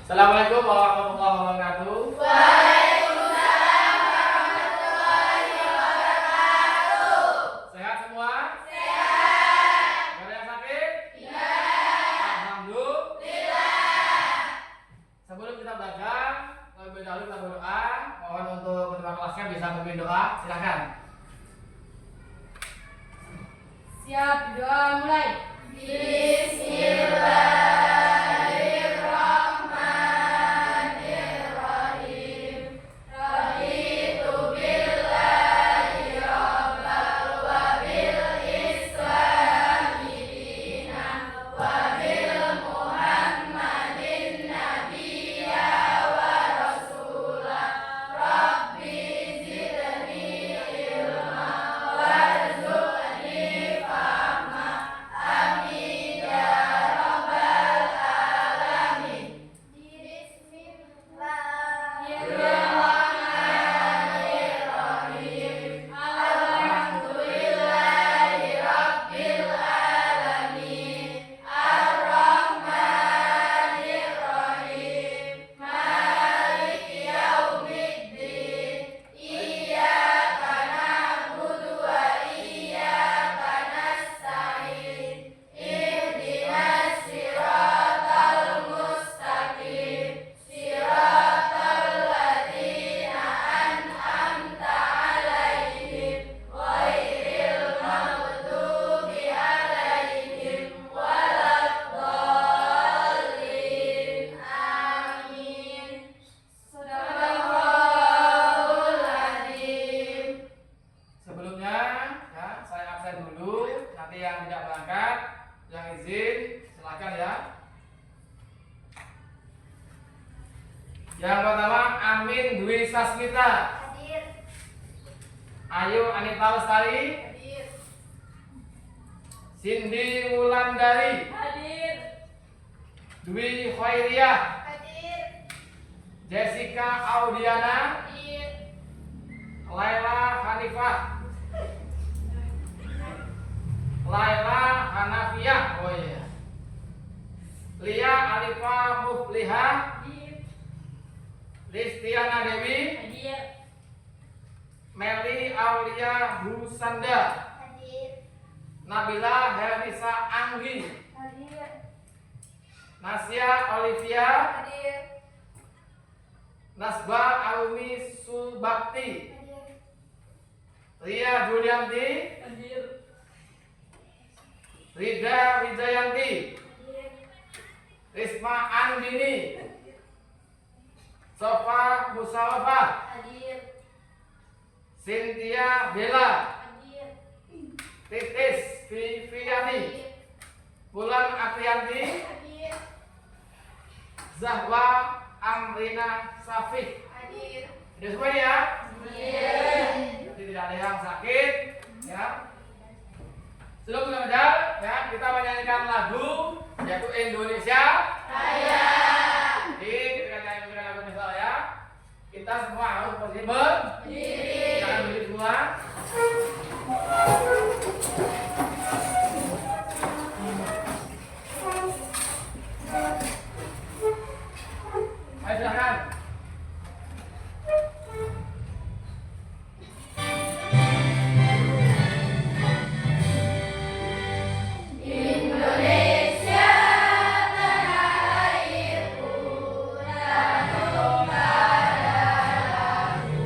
Assalamualaikum warahmatullahi wabarakatuh. Waalaikumsalam warahmatullahi wabarakatuh. Sehat semua? Sehat. Gak ada yang sakit? Tidak. Alhamdulillah. Sebelum kita belajar, lebih dahulu kita berdoa. Mohon untuk ketua kelasnya bisa memimpin doa. Silakan. Siap, doa mulai. Bismillahirrahmanirrahim. Raditu billahi rabbal wa bil islami dinan wa bil muhammadin nabiyya wa rasulah. Rabbi zidni ilma warzuqni fahma. Amin ya rabbal alamin. Bismillahirrahmanirrahim. Alhamdulillahi rabbil alamin. Ar-Rahmanirrahim. Maliki yaumiddin. Iyyaka na'budu wa iyyaka nasta'in. Ihdinas siratal mustaqim. Siratal ladzina an'amta 'alaihim ghairil maghdubi 'alaihim waladdallin. Amin. Shadaqallahul adzim. Sebelumnya, ya, saya absen dulu. Nanti yang tidak berangkat, yang izin, silakan ya. Yang pertama, Amin Dwi Sasmita. Hadir. Ayu Anita Lestari. Hadir. Cindy Wulandari. Hadir. Dwi Khairiyah. Hadir. Jessica Audiana. Hadir. Laila Hanifah. Laila Hanafiah. Oh iya. Lia Alifa Mufliha. Hadir. Listiana Dewi. Hadir. Meli Aulia Husanda. Hadir. Nabila Helisa Anggi. Hadir. Nasya Olivia. Hadir. Nasba Alumi Subakti. Hadir. Ria Julianti. Hadir. Rida Wijayanti. Hadir. Risma Andini. Sofa Musawafah. Hadir. Cynthia Bella. Hadir. Titis Viviani. Bulan Aprianti. Hadir. Zahwa Amrina Safih. Hadir. Sudah semua ini ya? Hadir. Jadi tidak ada yang sakit ya. Sebelum kita belajar ya, kita menyanyikan lagu yaitu Indonesia Raya. Jadi ketika nyanyikan lagu Indonesia Raya, kita semua harus posisi berdiri. Jangan berdiri semua. Ayo silakan. Indonesia tanah airku, tanah darahku.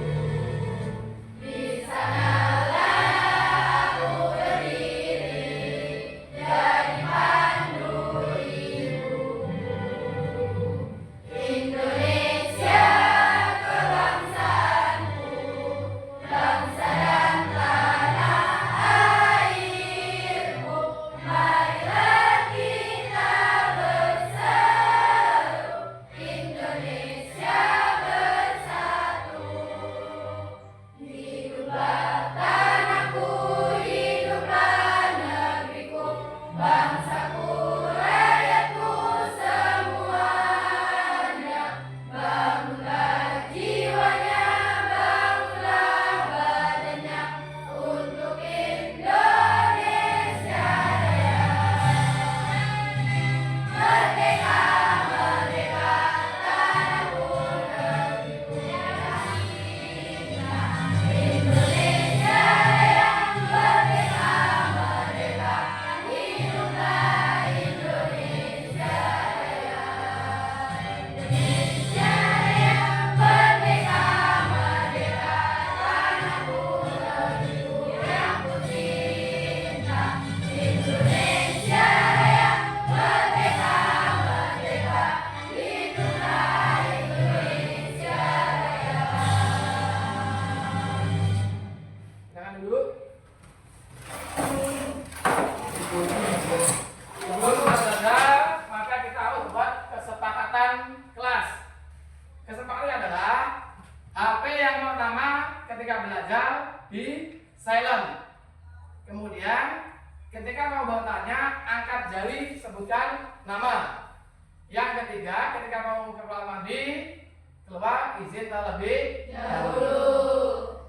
keluar izin terlebih dahulu.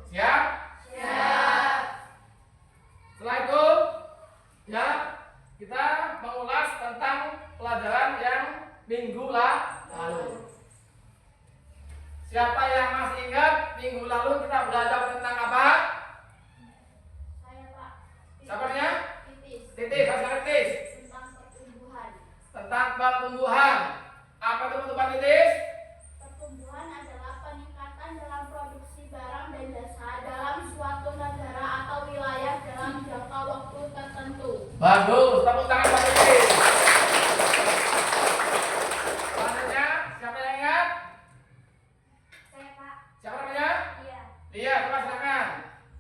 Siap? Siap. Setelah itu, ya, kita mengulas tentang pelajaran yang minggu lalu. Siapa yang masih ingat minggu lalu kita belajar tentang apa? Saya, Pak. Siapa namanya? Titis. Titis, bahasa Titis. Tentang pertumbuhan. Tentang pertumbuhan. Apa itu pertumbuhan, Titis? Pertumbuhan adalah peningkatan dalam produksi barang dan jasa dalam suatu negara atau wilayah dalam jangka waktu tertentu. Bagus, tepuk tangan buat Titis. Selanjutnya, siapa yang ingat? Saya, Pak. Siapa namanya? Iya. Iya, coba silakan.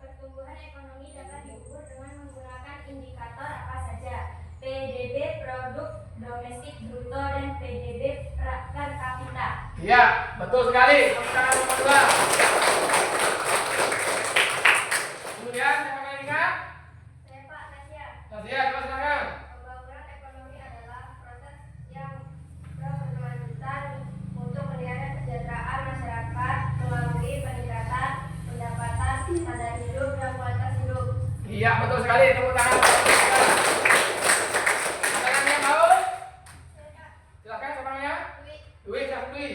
Pertumbuhan ekonomi dapat diukur dengan menggunakan indikator apa saja? PDB produk domestik bruto dan PDB per kapita. Iya, betul sekali. Tepuk tangan buat kedua. Kemudian, siapa yang ingat? Saya, Pak. Tasya. Nadia, coba silakan. Pembangunan ekonomi adalah proses yang berkelanjutan untuk meningkatkan kesejahteraan masyarakat melalui peningkatan pendapatan, standar hidup, dan kualitas hidup. Iya, betul sekali. Tepuk tangan. Ada yang mau? Silakan, siapa namanya? Dwi. Dwi, siapa Dwi?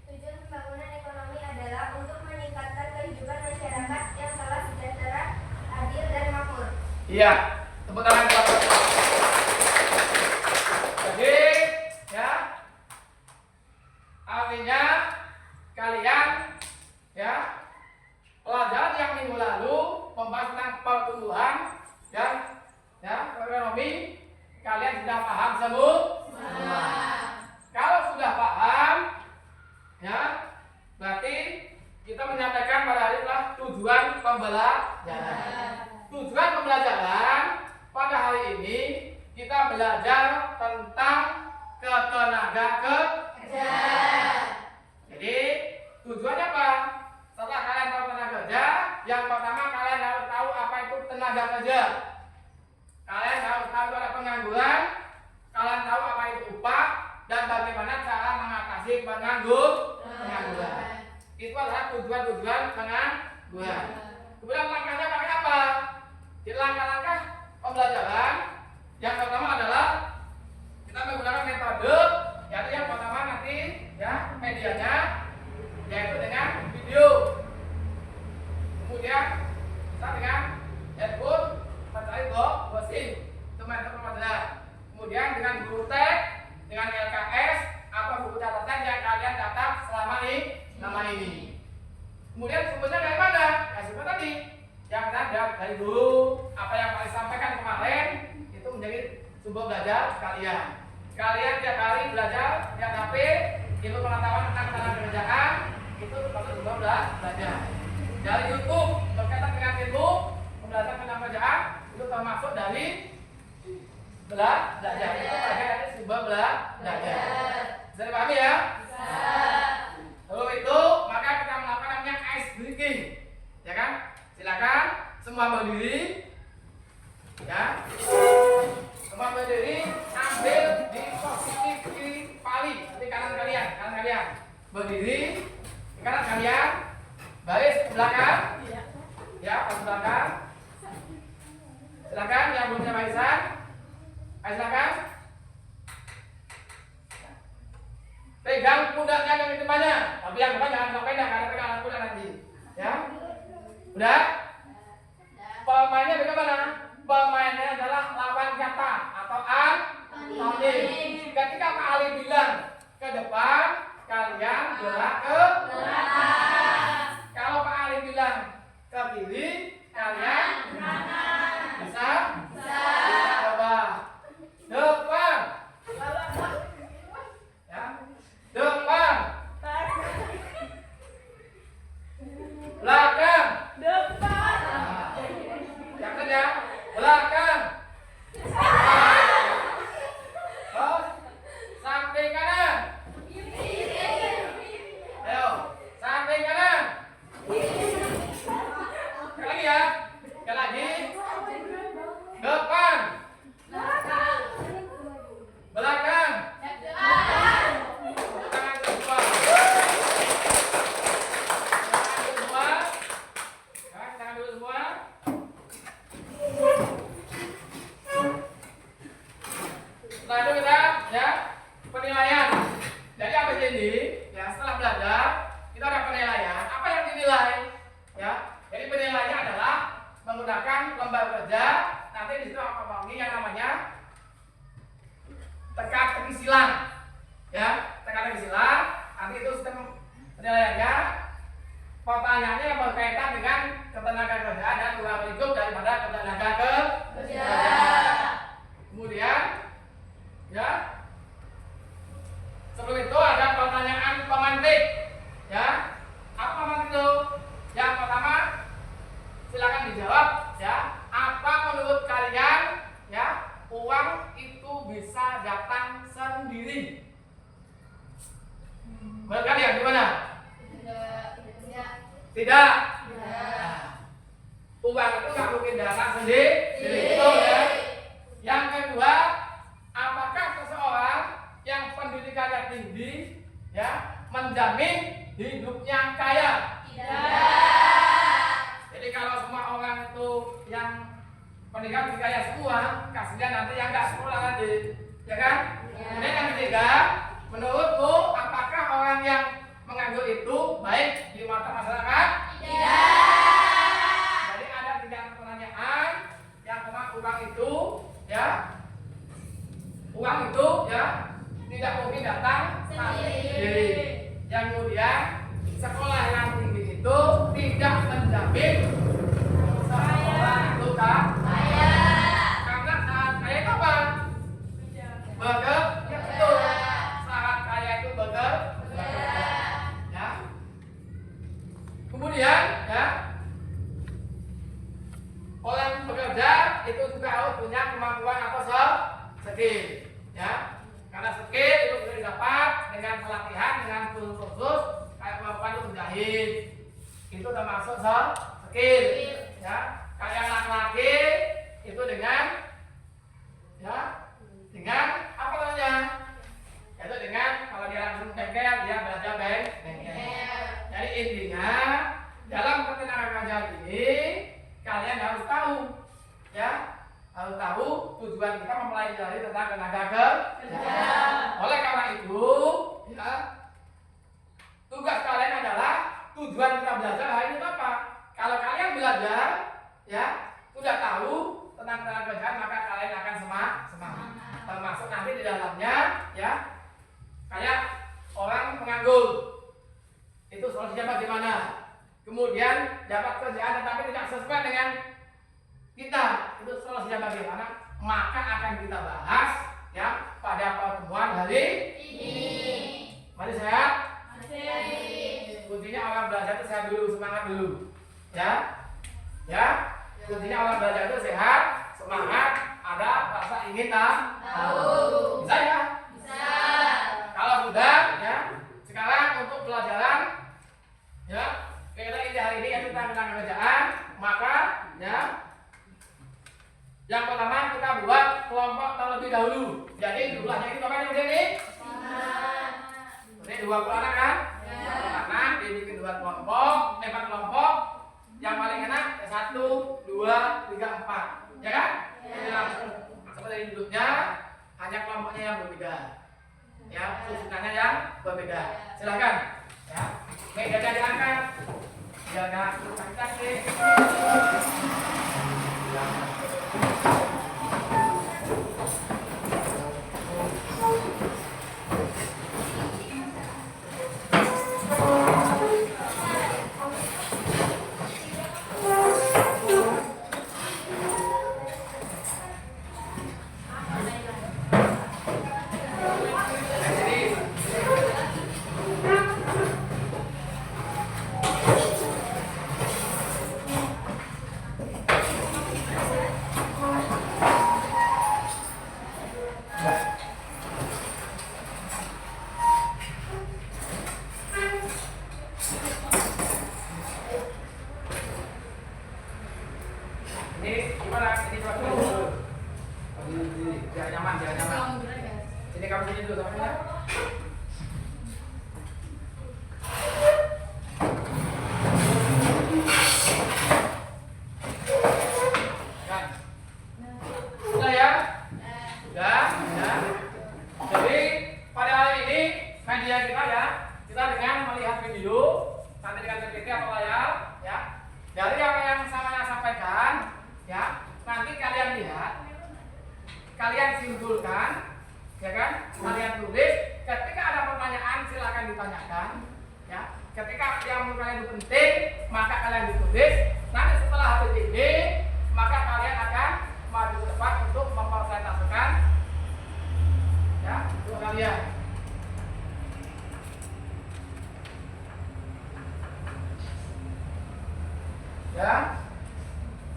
Tujuan pembangunan ekonomi adalah untuk meningkatkan kehidupan masyarakat yang telah sejahtera, adil, dan makmur. Iya, tepuk tangan buat kedua. Jadi, ya, artinya kalian, ya, pelajaran yang minggu lalu membahas tentang pertumbuhan dan ya ekonomi, kalian sudah paham semua? Kalau sudah paham, ya, berarti kita menyampaikan pada hari telah tujuan pembelajaran. Tujuan pembelajaran pada hari ini kita belajar tentang ketenaga kerjaan. Jadi tujuannya apa? Setelah kalian tahu tenaga kerja, yang pertama kalian harus tahu apa itu tenaga kerja. Kalian harus tahu ada pengangguran, kalian tahu apa itu upah dan bagaimana cara mengatasi pengangguran. Itu adalah tujuan-tujuan pengangguran. Kemudian langkahnya pakai apa? Jadi langkah-langkah pembelajaran yang pertama adalah kita menggunakan metode, yaitu yang pertama nanti ya medianya yaitu dengan video. Kemudian kita dengan handphone, mencari browsing, itu metode pembelajaran. Kemudian dengan guru teks, dengan LKS atau buku catatan yang kalian catat selama ini. Kemudian sumbernya dari mana? Ya sumber tadi yang ada dari dulu apa yang kalian sampaikan kemarin itu menjadi sumber belajar kalian. Kalian tiap hari belajar tiap HP ilmu pengetahuan tentang ketenaga kerjaan itu termasuk sumber belajar. Dari YouTube berkaitan dengan ilmu pembelajaran ketenaga kerjaan itu termasuk dari belajar. Itu bagian dari sumber belajar. Bisa dipahami ya? Lalu itu maka kita melakukan namanya ice breaking, ya kan? Silakan semua berdiri, ya. Semua berdiri, ambil di posisi kiri pali, di kanan kalian, berdiri di kanan kalian, baris ke belakang, ya, ke belakang. Silakan yang belum punya barisan, silakan. Pegang pundaknya yang di depannya, tapi yang depan jangan sampai karena pegang alat pundak nanti, ya. Udah? Pemainnya bagaimana? Pemainnya adalah lawan kata atau antonim. Ketika Pak Ali bilang ke depan, kalian gerak ke belakang. Kalau Pak Ali bilang ke kiri, kalian bisa? Coba depan. Ya. Depan. Belakang. Yang ya. Belakang. Terus Menurut kalian gimana? Tidak. Tidak. Nah, uang itu nggak mungkin datang sendiri. Betul ya. Yang kedua, apakah seseorang yang pendidikannya tinggi ya menjamin hidupnya kaya? Tidak. Jadi kalau semua orang itu yang pendidikan kaya semua, kasihan nanti yang nggak sekolah nanti, ya kan? Kemudian yang ketiga, menurutmu apakah orang yang menganggur itu baik di mata masyarakat? Tidak. Jadi ada 3 pertanyaan. Yang pertama, uang itu ya tidak mungkin datang sendiri. Yang kemudian, sekolah yang tinggi itu tidak menjamin seseorang itu kan Kaya. karena saat kaya itu apa? Bekerja. Betul. Saat kaya itu bekerja. Ya. Kemudian ya orang bekerja itu juga harus punya kemampuan atau skill ya, karena skill itu bisa didapat dengan pelatihan, dengan kursus kayak kemampuan untuk menjahit itu termasuk skill ya. Kayak laki-laki itu dengan apa namanya, itu dengan kalau dia langsung bengkel dia belajar bengkel. Jadi intinya dalam ketenaga kerjaan ini kalian harus tahu ya, harus tahu tujuan kita mempelajari tentang tenaga kerja. Oleh karena itu ya, tugas kalian adalah tujuan kita belajar hari ini apa? Kalau kalian belajar ya sudah tahu tentang tenaga kerjaan, maka kalian akan semangat. Termasuk nanti di dalamnya ya, kayak orang menganggur itu solusinya bagaimana? Kemudian dapat kerjaan tetapi tidak sesuai dengan kita, itu solusinya bagaimana? Maka akan kita bahas ya pada pertemuan hari ini. Mari sehat. Kuncinya orang belajar itu sehat dulu, semangat dulu ya. Kuncinya orang belajar itu sehat, semangat, ada rasa ingin tahu. Bisa ya? Bisa. Kalau sudah ya, sekarang untuk pelajaran ya kita ini hari ini yaitu tentang tenaga kerjaan, maka ya yang pertama kita buat kelompok terlebih dahulu. Jadi jumlahnya itu berapa nih ini? Ini 20 anak kan? 20 anak dibikin 4 kelompok. Yang paling enak 1, 2, 3, 4. Ya kan? Jadi langsung seperti duduknya, hanya kelompoknya yang berbeda. Ya, susunannya yang berbeda. Silakan. Ya. Mejanya diangkat. Jaga kaki.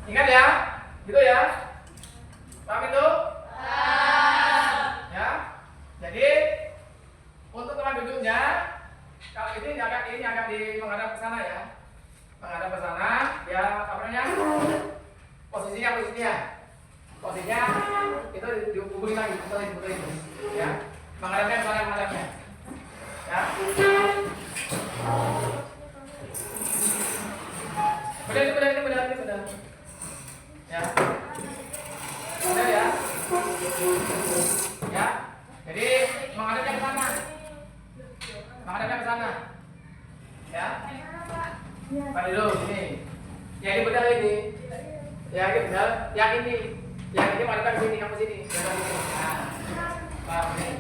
Ingat ya, gitu ya. Paham itu? Ya. Jadi untuk tempat duduknya yang ini madepkan sini, kamu sini. Nah, paham nih.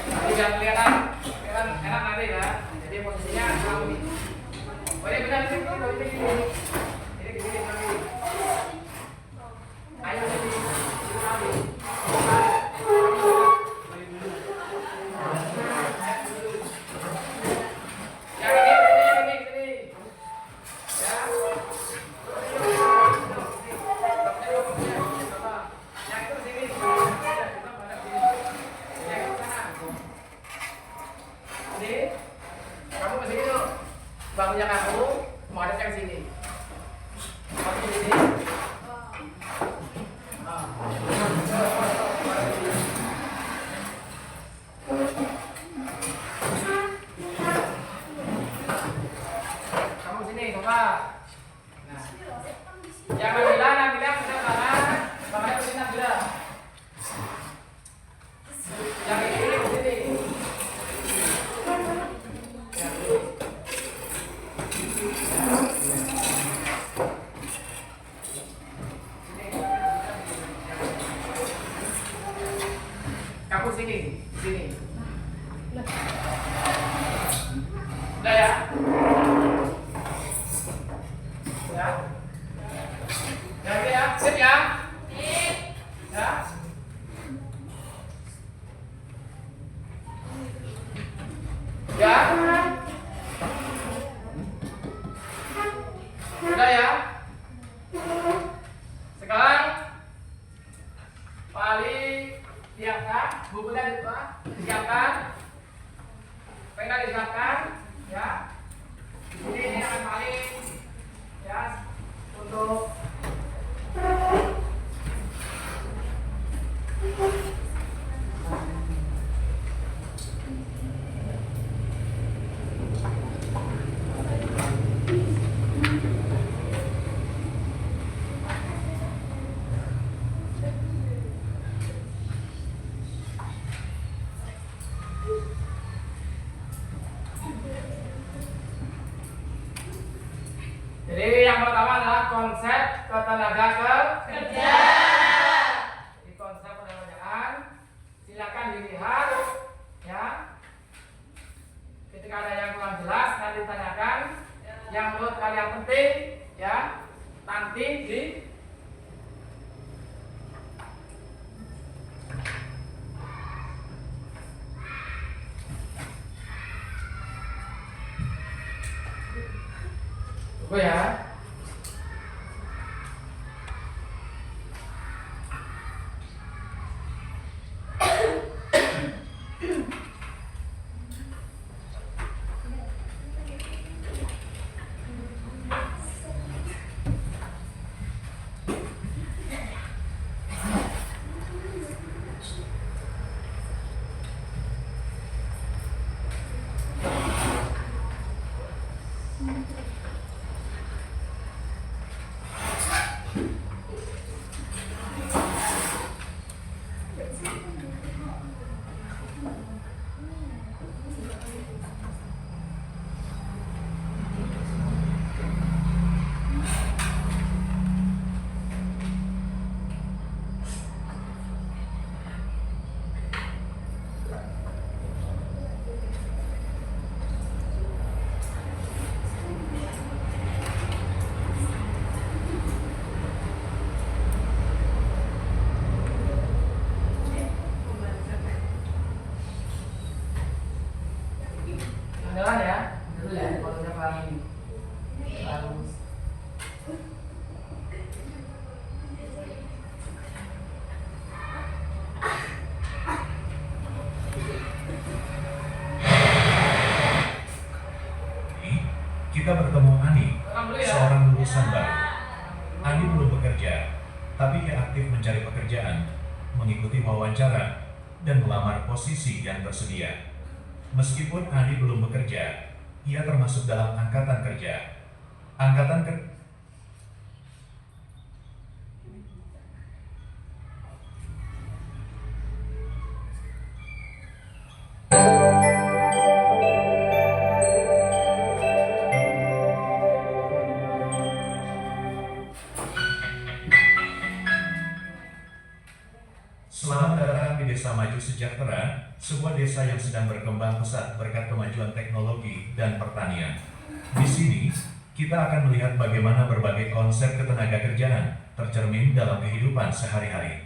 Nanti jangan kelihatan enak nanti ya. Jadi posisinya kamu ini. Oh ini benar ini ke sini nanti. Ayo sini. Bangunnya kamu menghadap yang sini. Kamu sini. Kamu sini, coba. Nah. Yang Nabila pegang tangannya ke sini Nabila. Yang ini ke sini. Kamu sini. Udah ya? Ya. Ya, sip ya? Ya. Ya. Udah ya? Sekarang paling siapkan bukunya disiapkan, pena disiapkan, ya. Di sini ini akan paling ya untuk jadi yang pertama adalah konsep ketenaga kerja. Jadi konsep ketenagakerjaan silakan dilihat ya. Ketika ada yang kurang jelas nanti tanyakan. Yang menurut kalian penting ya nanti di buku ya. Jalan ya, dulu ya, kalau udah kali ini. Bagus. Kita bertemu Ani, seorang lulusan baru. Ani belum bekerja, tapi ia aktif mencari pekerjaan, mengikuti wawancara, dan melamar posisi yang tersedia. Meskipun Ani belum bekerja, ia termasuk dalam angkatan kerja. Angkatan kerja sebuah desa yang sedang berkembang pesat berkat kemajuan teknologi dan pertanian. Di sini, kita akan melihat bagaimana berbagai konsep ketenagakerjaan tercermin dalam kehidupan sehari-hari.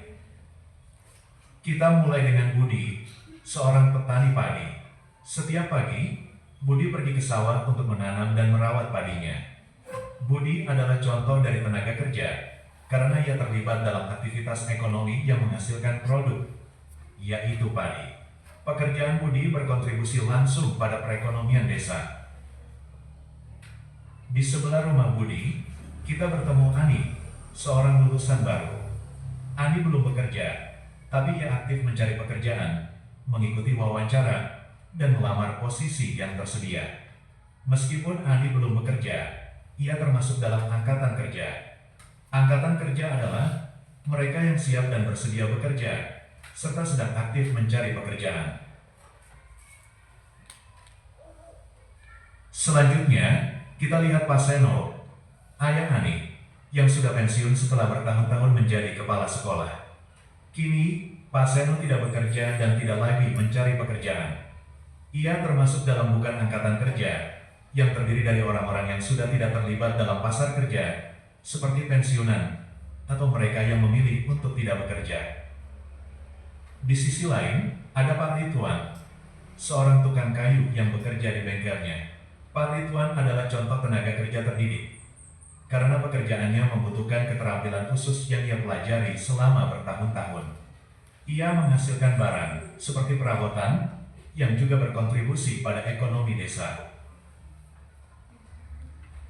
Kita mulai dengan Budi, seorang petani padi. Setiap pagi, Budi pergi ke sawah untuk menanam dan merawat padinya. Budi adalah contoh dari tenaga kerja karena ia terlibat dalam aktivitas ekonomi yang menghasilkan produk, yaitu padi. Pekerjaan Budi berkontribusi langsung pada perekonomian desa. Di sebelah rumah Budi, kita bertemu Ani, seorang lulusan baru. Ani belum bekerja, tapi ia aktif mencari pekerjaan, mengikuti wawancara, dan melamar posisi yang tersedia. Meskipun Ani belum bekerja, ia termasuk dalam angkatan kerja. Angkatan kerja adalah mereka yang siap dan bersedia bekerja, serta sedang aktif mencari pekerjaan. Selanjutnya, kita lihat Pak Seno, ayah Ani, yang sudah pensiun setelah bertahun-tahun menjadi kepala sekolah. Kini, Pak Seno tidak bekerja dan tidak lagi mencari pekerjaan. Ia termasuk dalam bukan angkatan kerja, yang terdiri dari orang-orang yang sudah tidak terlibat dalam pasar kerja, seperti pensiunan, atau mereka yang memilih untuk tidak bekerja. Di sisi lain, ada Pak Ridwan, seorang tukang kayu yang bekerja di bengkelnya. Pak Ridwan adalah contoh tenaga kerja terdidik, karena pekerjaannya membutuhkan keterampilan khusus yang ia pelajari selama bertahun-tahun. Ia menghasilkan barang seperti perabotan yang juga berkontribusi pada ekonomi desa.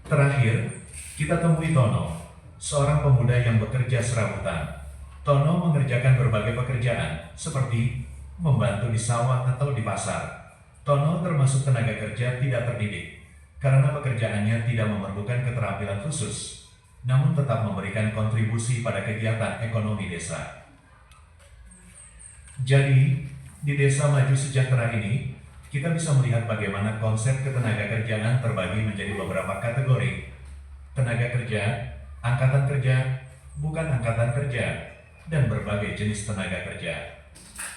Terakhir, kita temui Tono, seorang pemuda yang bekerja serabutan. Tono mengerjakan berbagai pekerjaan, seperti membantu di sawah atau di pasar. Tono termasuk tenaga kerja tidak terdidik, karena pekerjaannya tidak memerlukan keterampilan khusus, namun tetap memberikan kontribusi pada kegiatan ekonomi desa. Jadi, di Desa Maju Sejahtera ini, kita bisa melihat bagaimana konsep ketenaga kerjaan terbagi menjadi beberapa kategori: tenaga kerja, angkatan kerja, bukan angkatan kerja, dan berbagai jenis tenaga kerja.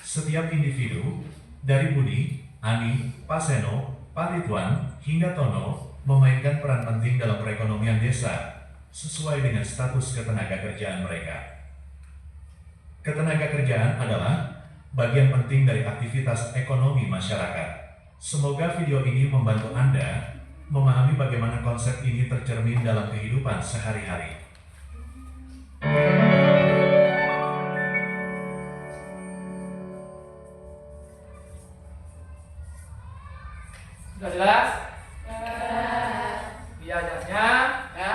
Setiap individu, dari Budi, Ani, Pak Seno, Pak Ridwan, hingga Tono, memainkan peran penting dalam perekonomian desa, sesuai dengan status ketenaga kerjaan mereka. Ketenaga kerjaan adalah bagian penting dari aktivitas ekonomi masyarakat. Semoga video ini membantu Anda memahami bagaimana konsep ini tercermin dalam kehidupan sehari-hari. Sudah jelas? Biasanya, ya.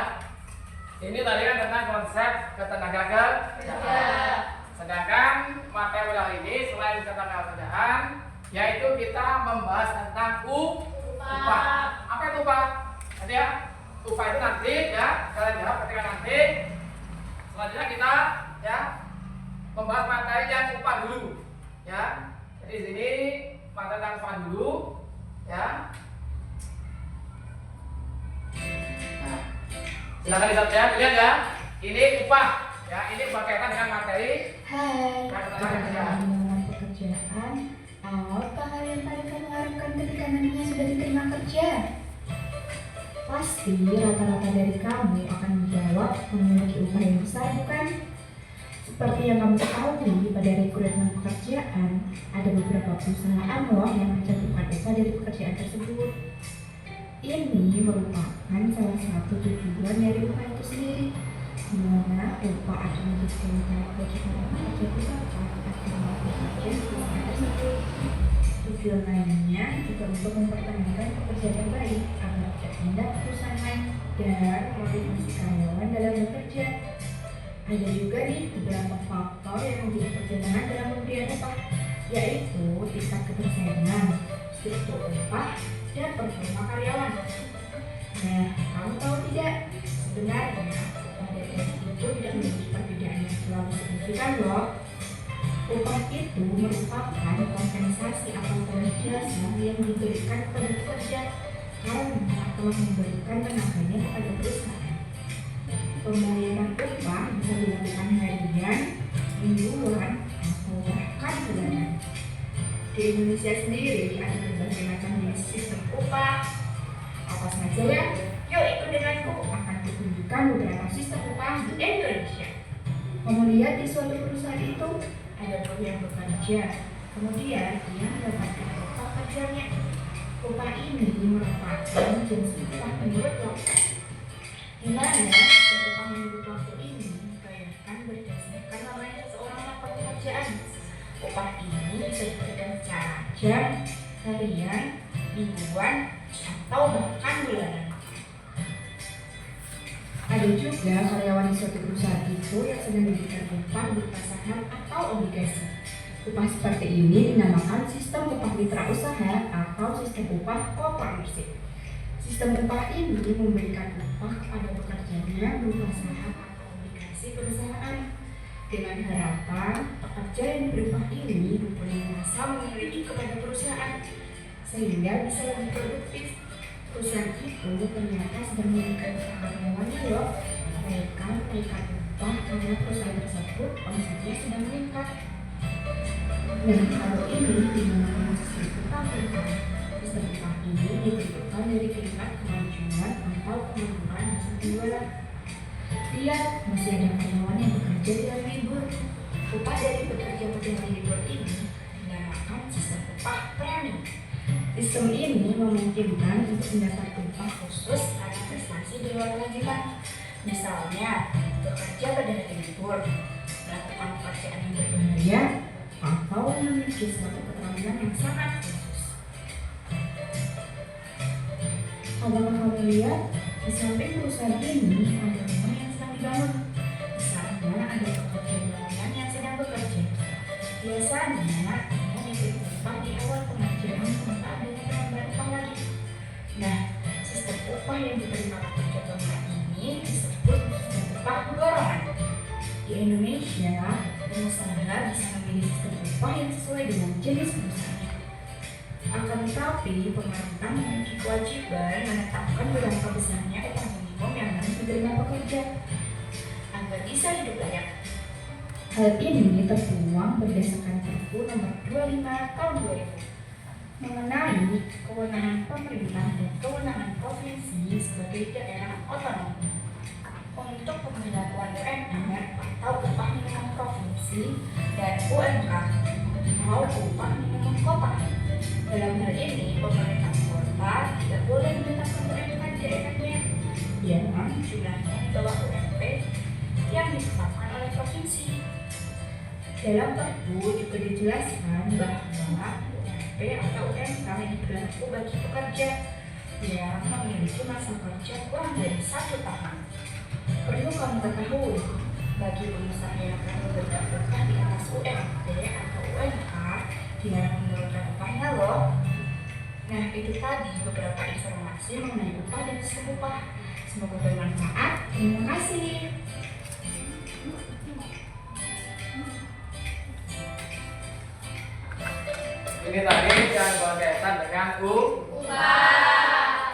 Ini tadi kan tentang konsep ketenaga kerjaan. Sedangkan materi kali ini selain ketenaga kerjaan, yaitu kita membahas tentang upah. Apa itu upah? Nanti ya, upah itu nanti ya, kalian jawab ketika nanti. Selanjutnya kita ya membahas materi yang upah dulu, ya. Jadi di sini materi tentang upah dulu, ya. Nah, silakan lihat ya. Ini upah, ya. Ini berkaitan dengan materi. Hai, ketenaga kerjaan. dengan pekerjaan, apa hal yang paling kamu harapkan ketika nantinya sudah diterima kerja? Pasti rata-rata dari kamu akan menjawab memiliki upah yang besar, bukan? Seperti yang kamu ketahui, pada rekrutmen pekerjaan, ada beberapa perusahaan loh yang mencantumkan upah dari pekerjaan tersebut. Ini merupakan salah satu tujuan dari upah itu sendiri, di mana upah akan menjadi bagi para pekerja usaha agar bekerja di perusahaan tersebut. Tujuan lainnya juga untuk mempertahankan pekerjaan yang baik agar tidak pindah ke perusahaan lain dan motivasi karyawan dalam bekerja. Ada juga nih beberapa faktor yang menjadi pertimbangan dalam pemberian upah, yaitu tingkat ketersaingan, struktur upah, dan performa karyawan. Nah, kamu tahu tidak? Sebenarnya upah dari itu tidak memiliki perbedaan yang terlalu signifikan loh. Upah itu merupakan kompensasi atau jasa yang diberikan kepada pekerja karena telah memberikan tenaganya kepada perusahaan. Pembayaran upah bisa dilakukan harian, mingguan, atau bahkan bulanan. Di Indonesia sendiri ada berbagai macam jenis sistem upah. Apa saja ya? Yuk ikut denganku, akan kutunjukkan beberapa sistem upah di Indonesia. Kamu lihat di suatu perusahaan itu ada buruh yang bekerja, kemudian dia mendapatkan upah kerjanya. Upah ini merupakan jenis upah menurut waktu. Di mana sistem upah menurut waktu ini dibayarkan berdasarkan lamanya seseorang melakukan pekerjaan. Upah ini bisa diberikan secara jam, harian, mingguan, atau bahkan bulanan. Ada juga karyawan di suatu perusahaan itu yang sedang diberikan upah berupa saham atau obligasi. Upah seperti ini dinamakan sistem upah mitra usaha atau sistem upah kooperatif. Sistem upah ini memberikan upah kepada pekerjanya berupa saham atau obligasi perusahaan dengan harapan pekerja yang diberi upah ini mempunyai masa memiliki kepada perusahaan sehingga bisa lebih produktif. Perusahaan itu ternyata sedang memberikan upah karyawannya loh. Mereka memberikan upah karena perusahaan tersebut omsetnya sedang meningkat. Dan kalau ini dinamakan sistem upah mitra. Sistem upah ini ditentukan dari tingkat kemajuan atau kemampuan hasil penjualan. Lihat, masih ada karyawan yang bekerja di hari libur. Upah dari pekerja pada hari libur ini dinamakan sistem upah premi. Sistem ini memungkinkan untuk mendapat upah khusus karena prestasi di luar kewajiban. Misalnya, bekerja pada hari libur, melakukan pekerjaan yang berbahaya, atau memiliki suatu keterampilan yang sangat khusus. Apakah kamu lihat di samping perusahaan ini ada rumah yang sedang dibangun? Misalnya ada pekerja bangunan yang sedang bekerja. Biasanya ia diberi upah di awal pengerjaan tanpa adanya penambahan upah lagi. Nah, sistem upah yang diterima pekerja bangunan ini disebut sistem upah dorongan. Di Indonesia, pengusaha bisa memilih sistem upah yang sesuai dengan jenis perusahaan. Akan tetapi, pemerintah memiliki kewajiban menetapkan berapa besarnya upah minimum yang harus diterima pekerja agar bisa hidup layak. Hal ini tertuang berdasarkan Perpu Nomor 25 Tahun 2000 mengenai kewenangan pemerintah dan kewenangan provinsi sebagai daerah otonom untuk pemberlakuan UMR atau upah minimum provinsi dan UMK atau upah minimum kota. Dalam hal ini, pemerintah kota tidak boleh menetapkan UMK di daerahnya yang jumlahnya di bawah UMP yang ditetapkan oleh provinsi. Dalam Perpu juga dijelaskan bahwa UMP atau UMK yang berlaku bagi pekerja yang memiliki masa kerja kurang dari 1 tahun. Perlu kamu ketahui, bagi pengusaha yang akan memberikan upah di atas UMP atau UMK dilarang menurunkan upahnya loh. Nah, itu tadi beberapa informasi mengenai upah dan sistem upah. Semoga bermanfaat. Terima kasih. Ini tadi yang berkaitan dengan upah.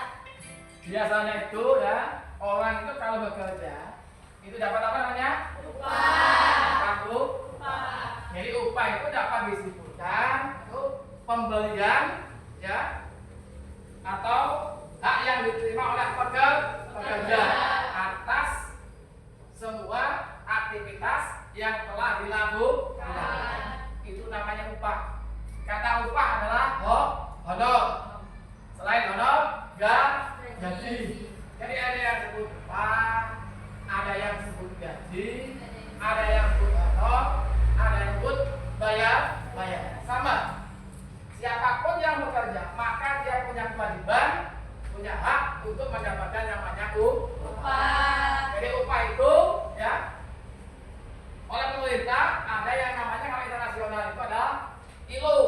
Biasanya itu ya, orang itu kalau bekerja itu dapat apa namanya? Upah. Upah. Jadi upah itu dapat disebutkan itu pembelian ya atau hak yang diterima oleh pekerja atas semua aktivitas yang telah dilakukan. Itu namanya upah. Kata upah adalah honor. Selain honor, gaji. Jadi ada yang disebut upah, ada yang disebut gaji, ada yang disebut honor, ada yang disebut bayar. Sama. Siapapun yang bekerja, maka dia punya kewajiban, punya hak untuk mendapatkan yang namanya upah. Jadi upah itu ya oleh pemerintah ada yang namanya kalau internasional itu adalah ILO,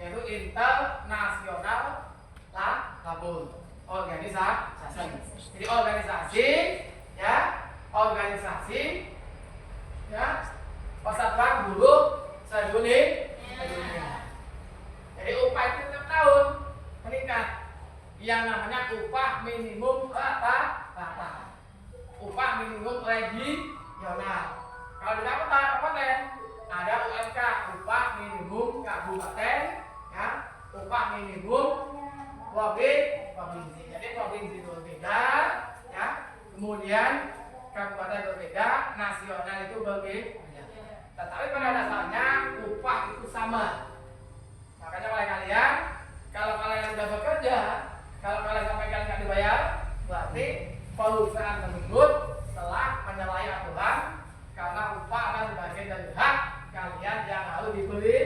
yaitu International Labor Organisasi. Jadi organisasi ya persatuan buruh sedunia. Jadi upah itu setiap tahun meningkat. Yang namanya upah minimum rata-rata, upah minimum regional. Kalau di kabupaten ada UMK, upah minimum kabupaten minimum provinsi. Jadi provinsi berbeda, ya. Kemudian kabupaten berbeda, nasional itu berbeda. Tetapi pada dasarnya upah itu sama. Makanya oleh kalian, kalau kalian sudah bekerja, kalau kalian sampai kalian nggak dibayar, berarti perusahaan tersebut telah menyalahi aturan karena upah adalah sebagian dari hak kalian yang harus diberi.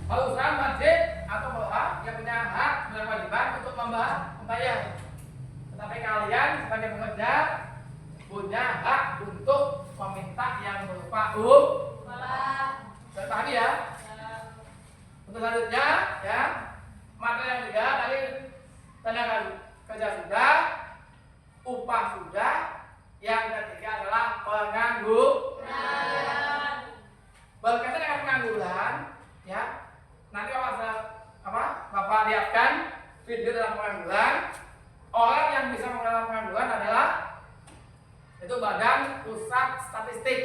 Perusahaan wajib atau berhak yang punya hak dan kewajiban untuk membayar. Tetapi kalian sebagai pekerja punya hak untuk meminta yang berupa upah. Pahami ya? Untuk selanjutnya, ya, materi yang tiga tadi tenaga kerja sudah, upah sudah, yang ketiga adalah pengangguran. Berkaitan dengan pengangguran, ya, nanti Bapak lihatkan video dalam pengangguran. Orang yang bisa mengalami pengangguran adalah itu Badan Pusat Statistik.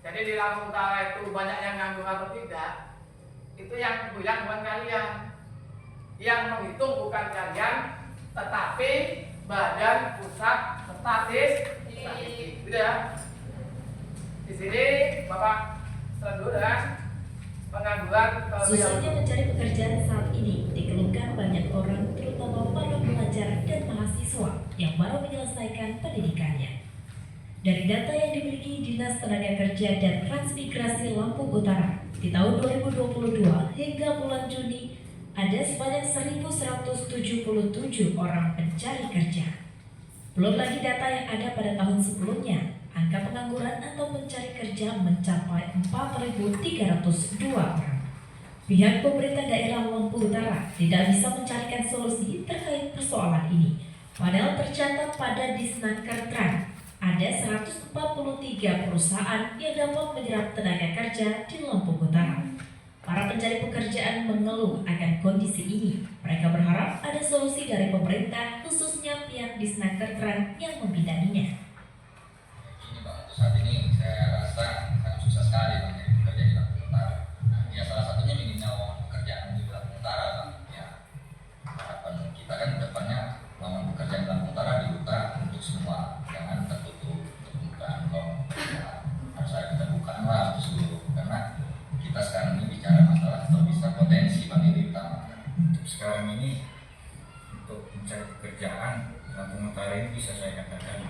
Jadi di Lampung Utara itu banyak yang nganggur atau tidak, itu yang bilang bukan kalian, yang menghitung bukan kalian, tetapi Badan Pusat Statistik, gitu ya. Di sini Bapak selanjutnya dan pengangguran. Susahnya mencari pekerjaan saat ini dikeluhkan banyak orang, terutama para pelajar dan mahasiswa yang baru menyelesaikan pendidikannya. Dari data yang dimiliki Dinas Tenaga Kerja dan Transmigrasi Lampung Utara, di tahun 2022 hingga bulan Juni ada sebanyak 1.177 orang pencari kerja. Belum lagi data yang ada pada tahun sebelumnya, angka pengangguran atau pencari kerja mencapai 4.302 orang. Pihak pemerintah daerah Lampung Utara tidak bisa mencarikan solusi terkait persoalan ini. Padahal tercatat pada Disnaker Trans, ada 143 perusahaan yang dapat menyerap tenaga kerja di Lampung Utara. Para pencari pekerjaan mengeluh akan kondisi ini. Mereka berharap ada solusi dari pemerintah, khususnya pihak Disnaker Trans yang membidanginya. Ini Bang, saat ini saya rasa sangat susah sekali mencari pekerja di Lampung Utara. Ya salah satunya minimnya pekerjaan di Lampung Utara, Bang. Ya, harapan kita kan depannya lowongan pekerjaan di Lampung Utara dibuka untuk semua, jangan tertutup untuk pembukaan lowongan. Ya, harus ada keterbukaan lah untuk seluruh, karena kita sekarang ini bicara masalah terbesar potensi Bang ini utama. Untuk sekarang ini untuk mencari pekerjaan Lampung Utara ini bisa saya katakan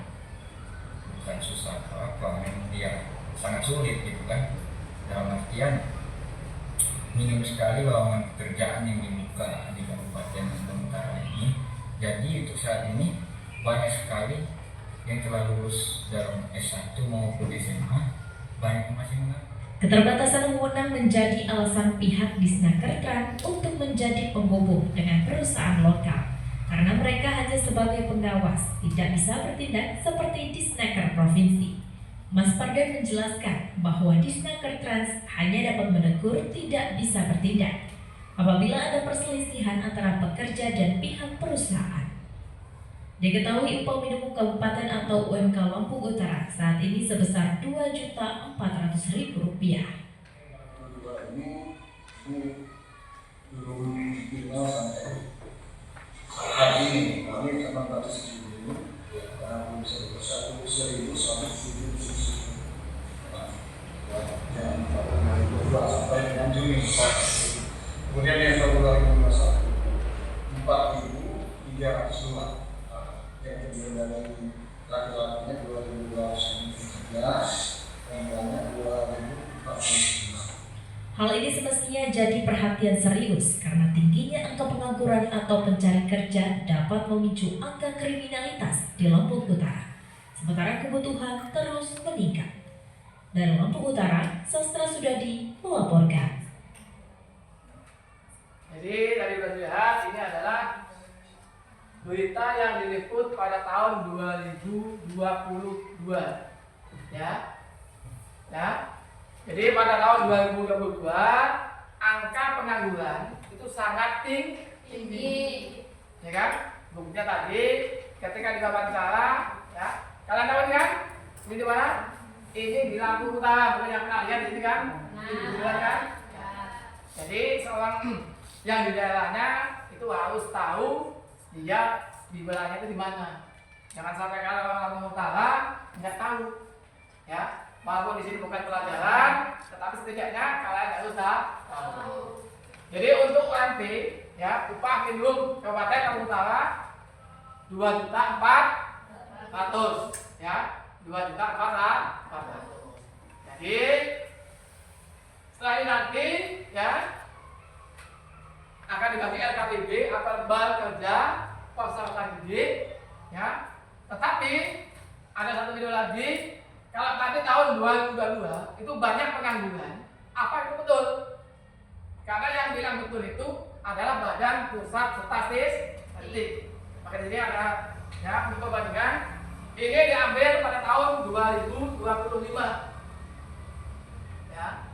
bukan susah atau apa, memang dia sangat sulit gitu kan. Dalam artian minim sekali lowongan pekerjaan yang dibuka di Kabupaten Lampung Utara ini. Jadi untuk saat ini banyak sekali yang telah lulus dalam S1 maupun SMA, banyak yang masih mengaku. Keterbatasan wewenang menjadi alasan pihak Disnaker Trans untuk menjadi penghubung dengan perusahaan lokal. Karena mereka hanya sebagai pengawas, tidak bisa bertindak seperti Disnaker Provinsi. Mas Parden menjelaskan bahwa Disnaker Trans hanya dapat menegur, tidak bisa bertindak apabila ada perselisihan antara pekerja dan pihak perusahaan. Diketahui upah minimum kabupaten atau UMK Lampung Utara saat ini sebesar Rp2.400.000. Kedua ini belum final sampai hari ini, kami 800.000 karena belum bisa bersatu 1.000 sampai 7.000 yang 2022 sampai dengan Juni. Kemudian yang Februari 2021 4.302 yang terdiri dari laki-lakinya 2.213 perempuannya 2.045. Hal ini semestinya jadi perhatian serius karena tingginya angka pengangguran atau pencari kerja dapat memicu angka kriminalitas di Lampung Utara. Sementara kebutuhan terus meningkat. Dari Lampung Utara, Sastra Sudadi melaporkan. Jadi tadi sudah dilihat, ini adalah berita yang diliput pada tahun 2022, ya. Jadi pada tahun 2022 angka pengangguran itu sangat tinggi, ya kan? Buktinya tadi ketika di wawancara, ya, kalian tahu kan? Ini di mana? Ini di Lampung Utara, bukan yang kalian di sini kan? Di Bulan kan? Jadi orang yang di daerahnya itu harus tahu dia di wilayahnya itu di mana. Jangan sampai kalau orang Lampung Utara nggak tahu, ya. Walaupun di sini bukan pelajaran, tetapi setidaknya kalian harus tahu. Jadi untuk UMP, ya, upah minimum Kabupaten Lampung Utara 2.400.000, ya, 2.400.000. Jadi setelah ini nanti, ya, akan dibagi LKPB atau lembaga kerja peserta didik, ya. Tetapi ada satu video lagi, kalau tadi tahun 2022 itu banyak pengangguran, apa itu betul? Karena yang bilang betul itu adalah Badan Pusat Statistik. Maka di sini ada, ya, untuk perbandingan ini diambil pada tahun 2025. Ya.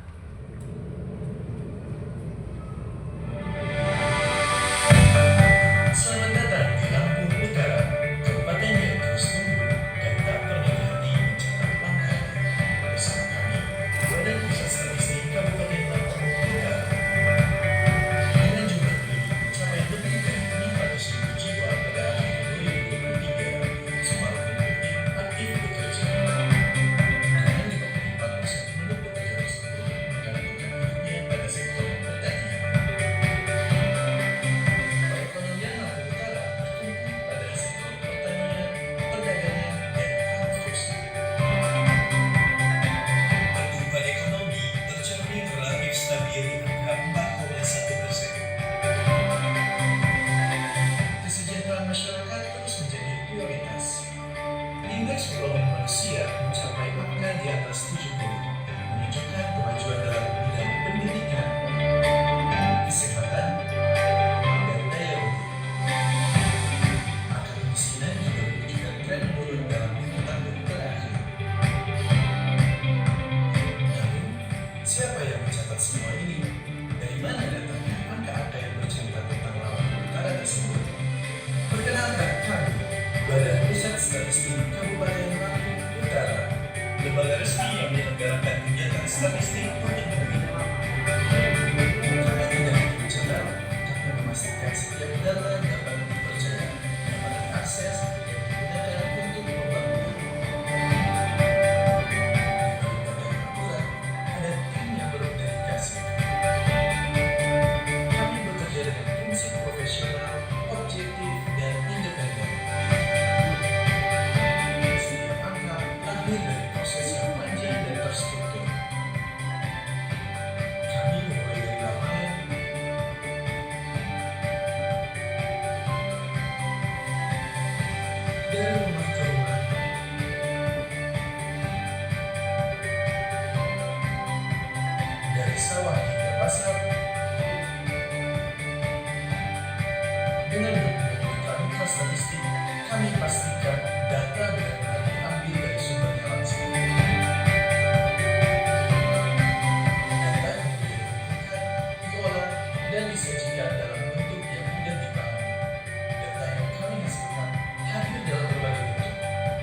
Selamat datang di Lampung Utara, kabupaten yang terus tumbuh dan tak pernah berhenti mencetak langkahnya. Bersama kami, Badan Pusat Statistik Kabupaten Lampung Utara. Dengan jumlah penduduk mencapai lebih dari 500.000 jiwa pada akhir 2023, semua penduduk aktif bekerja. Dengan 54% penduduk pekerja tersebut menggantungkan hidupnya pada sektor pertanian. Perekonomian Lampung Utara bertumpu pada sektor pertanian, perdagangan, dan konstruksi. Pertumbuhan ekonomi tercermin relatif stabil di angka 4,1%. Kesejahteraan masyarakat terus menjadi prioritas. Indeks pembangunan manusia mencapai angka di atas 70, menunjukkan kemajuan dalam bidang pendidikan, kesehatan, dan daya beli. Angka kemiskinan juga menunjukkan tren menurun dalam 5 tahun terakhir. Namun, siapa yang mencatat semua ini? Dari mana datangnya angka-angka yang bercerita tentang Lampung Utara tersebut? Perkenalkan kami, Badan Pusat Statistik Kabupaten Lampung Utara, lembaga resmi yang menyelenggarakan kegiatan statistik untuk negeri. Kami tidak berbicara, kami memastikan setiap data dapat dipercaya, dapat diakses, dan digunakan untuk pembangunan. Di balik data yang akurat, ada tim yang berdedikasi. Kami bekerja dengan prinsip profesional, objektif, dan independen. Setiap angka lahir dari proses yang panjang dan terstruktur. Kami memulai dari lapangan, dari rumah ke rumah, dari sawah hingga pasar. Dengan menggunakan mitra statistik, kami pastikan data benar-benar diambil dari sumbernya langsung. Data kemudian dikumpulkan, diolah, dan disajikan dalam bentuk yang mudah dipahami. Data yang kami hasilkan hadir dalam berbagai bentuk,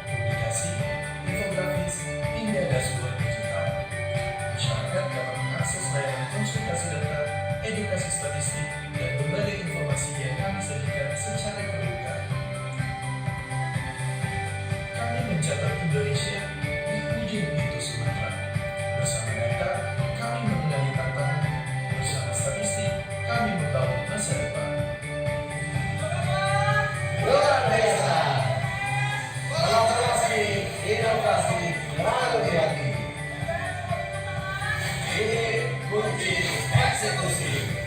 publikasi, infografis, hingga dashboard digital. Masyarakat dapat mengakses layanan konsultasi data, edukasi statistik, dan berbagai informasi yang kami sajikan secara terbuka. Kami mencatat Indonesia di ujung pintu Sumatera. Bersama data, kami mengenali tantangan. Bersama statistik, kami membangun masa depan. Luar biasa. Kolaborasi, inovasi, lalu kreatif. Ini kunci eksekusi.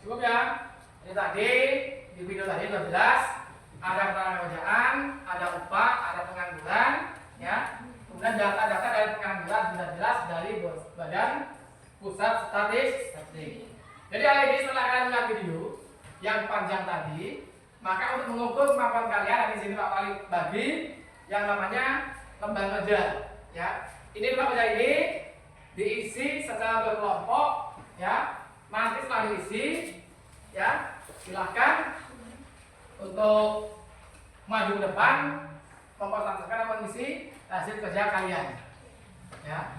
Cukup ya. Ini tadi di video tadi sudah jelas ada keterangan kerjaan, ada upah, ada pengangguran, ya. Kemudian data-data dari pengangguran sudah jelas dari Badan Pusat Statistik. Jadi hari ini setelah kalian melihat video yang panjang tadi, maka untuk mengukur kemampuan kalian di sini Pak Wali bagi yang namanya lembar kerja, ya. Ini lembar kerja ini diisi secara berkelompok, ya. Nanti setelah telah diisi, ya silahkan untuk maju ke depan memperlihatkan dan mengisi hasil kerja kalian. Ya.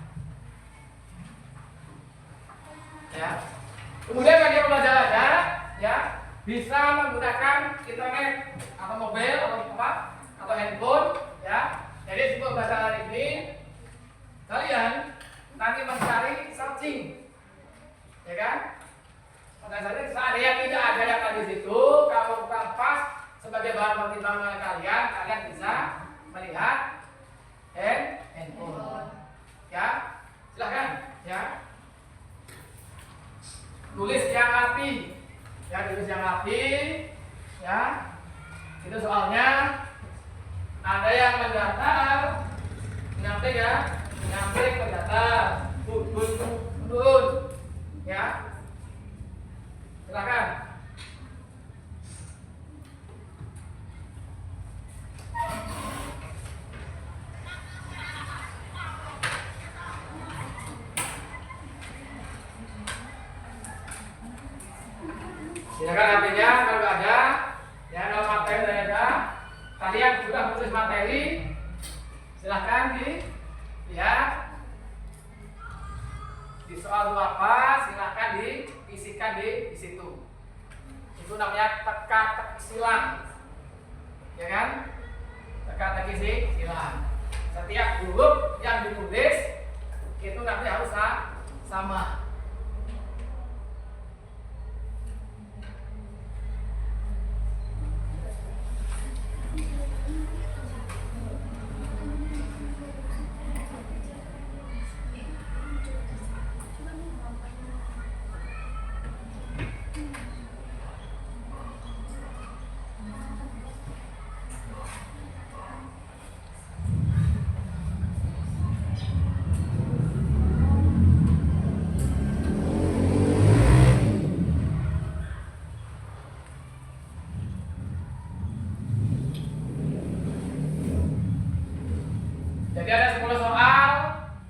Kemudian bagi pembelajar ya bisa menggunakan internet atau mobil atau handphone ya. Jadi sebelum belajar hari ini kalian nanti mencari searching, ya kan? Mencari ada yang tidak ada yang di situ, kalau bukan pas sebagai bahan pertimbangan kalian bisa melihat handphone. Ya, silahkan ya. Tulis yang rapi, ya tulis yang rapi, ya. Itu soalnya ada yang mendaftar, nyampe mendaftar, turun, ya. Silakan. Silakan HP-nya kalau ada, ya kalau materi sudah ada, kalian sudah menulis materi, silahkan dilihat di soal apa, silahkan diisikan di situ. Itu namanya teka-teki silang, ya kan? Teka-teki silang. Setiap huruf yang ditulis itu nanti harus sama. Jadi ada 10 soal,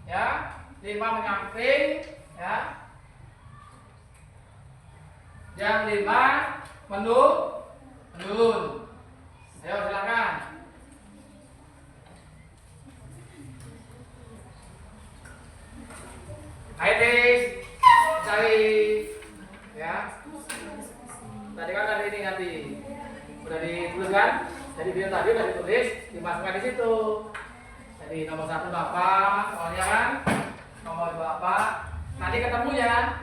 ya, 5 menyamping, ya, yang 5 menurun. Ayo silakan. Ayo tes, cari, ya. Tadi kan ada ini nanti, udah ditulis kan? Jadi video tadi udah ditulis, dimasukkan di situ. Jadi nomor 1 Bapak, soalnya kan nomor 2 Bapak. Nanti ketemu ya.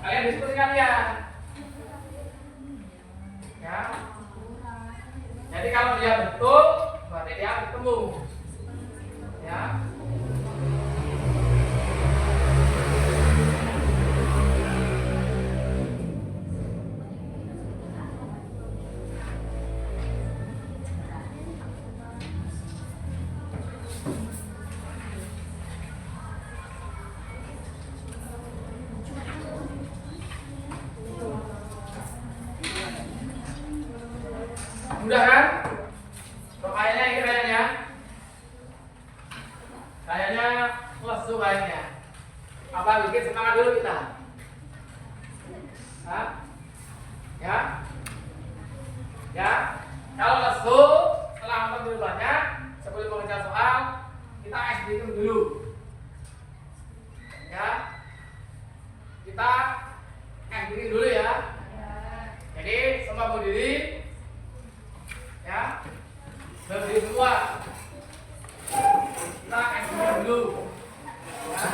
Kalian diskusikan ya. Jadi kalau dia betul, berarti dia ketemu. Ya. Mudah kan? Kayaknya ini kayaknya lesu kayaknya. Apa bikin semangat dulu kita? Hah? Ya. Kalau lesu setelah nonton dulu banyak, sebelum mengejar soal kita SDM dulu. Ya. Kita SDM dulu ya. Jadi semua berdiri. Ya, berdiri semua. Kita eksplor dulu. Ya.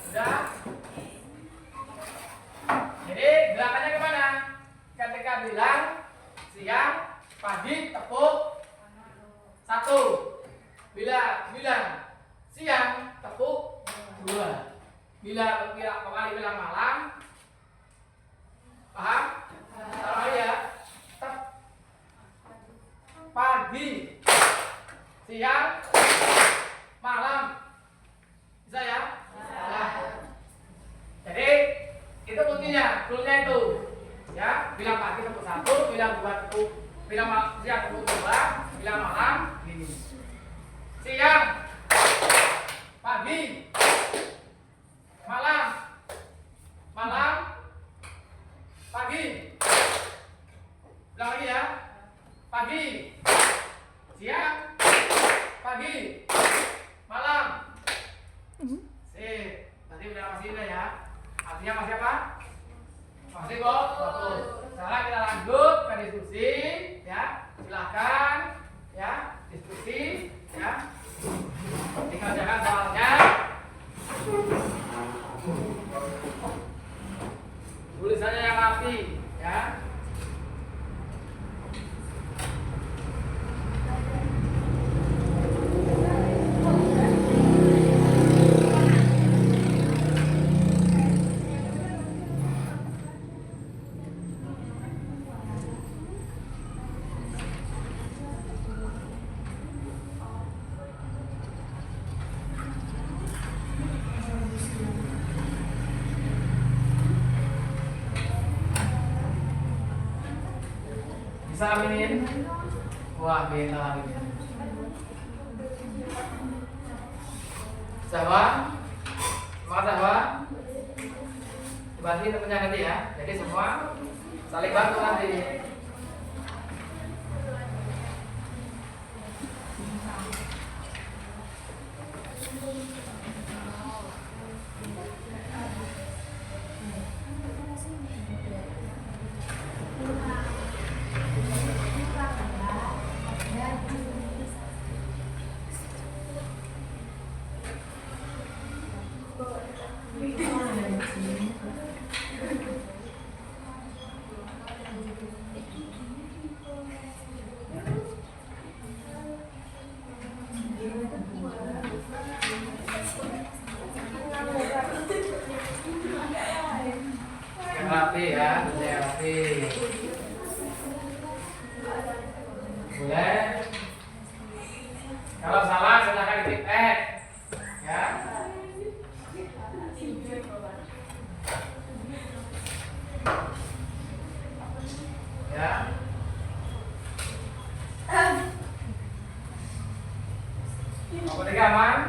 Sudah. Jadi gerakannya kemana? Ketika bilang siang, pagi, tepuk 1. Bila bilang siang, tepuk 2. Bila kembali bilang malam, paham? Taruh ya. Pagi, siang, malam. Bisa ya? Nah. Jadi itu kuncinya, cluenya itu. Ya, bilang pagi tepuk 1, bilang 2 tepuk, bilang siang tepuk 2, bilang malam gini. Siang, pagi, Bisa aminin? Wah, beta ini. Sahwa? Semangat Sahwa? Dibantu temennya nanti ya. Jadi semua saling bantu nanti. Rapi ya, rapi. Boleh. Kalau salah silakan dipek, ya. Ya. Nomor 3 aman.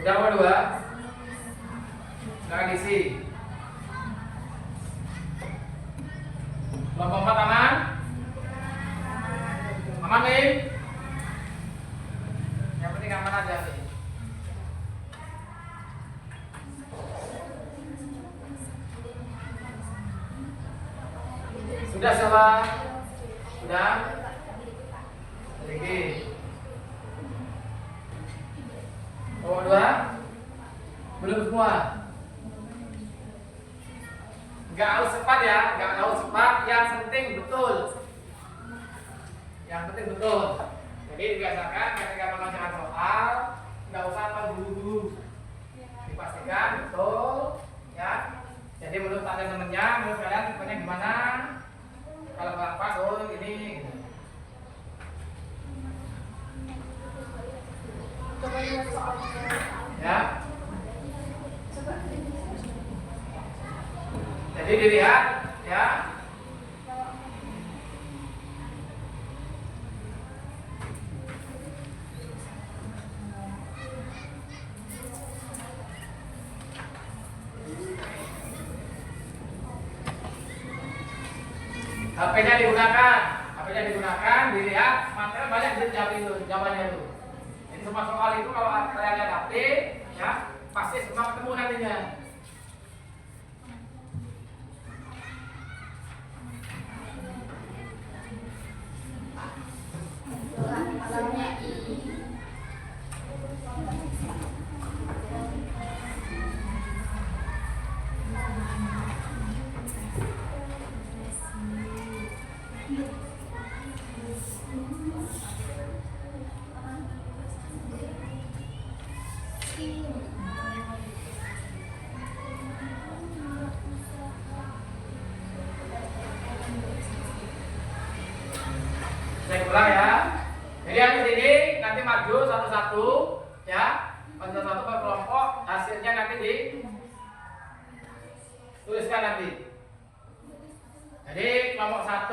Udah nomor 2. Silakan diisi. Kelompok 4 aman? Aman nih? Yang penting aman aja nih. Sudah siapa? Sudah? Sedikit. Nomor 2 belum semua. Nggak harus cepat ya, nggak harus cepat. Yang penting betul. Yang penting betul. Jadi dibiasakan ketika mengerjakan soal nggak usah terburu-buru. Dipastikan betul, ya. Jadi menurut teman-temannya, menurut kalian tipenya gimana? Kalau nggak pas, oh ini. Ya. Jadi dilihat ya. HP-nya digunakan, dilihat material banyak jawabannya itu. Jadi semua soal itu kalau kalian lihat HP, ya pasti semua ketemu nantinya. Saya ulang ya. Jadi habis ini nanti maju satu-satu ya. Maju satu per kelompok, hasilnya nanti dituliskan nanti. Jadi kelompok 1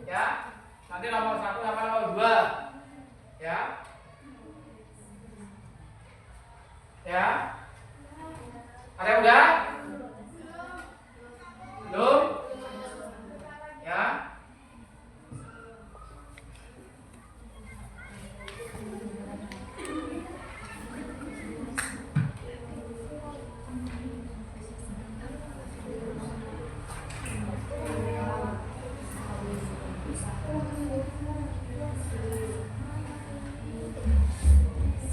ya. Nanti nomor 1 sama nomor 2 ya. Ya. Ada yang udah? Belum? Ya.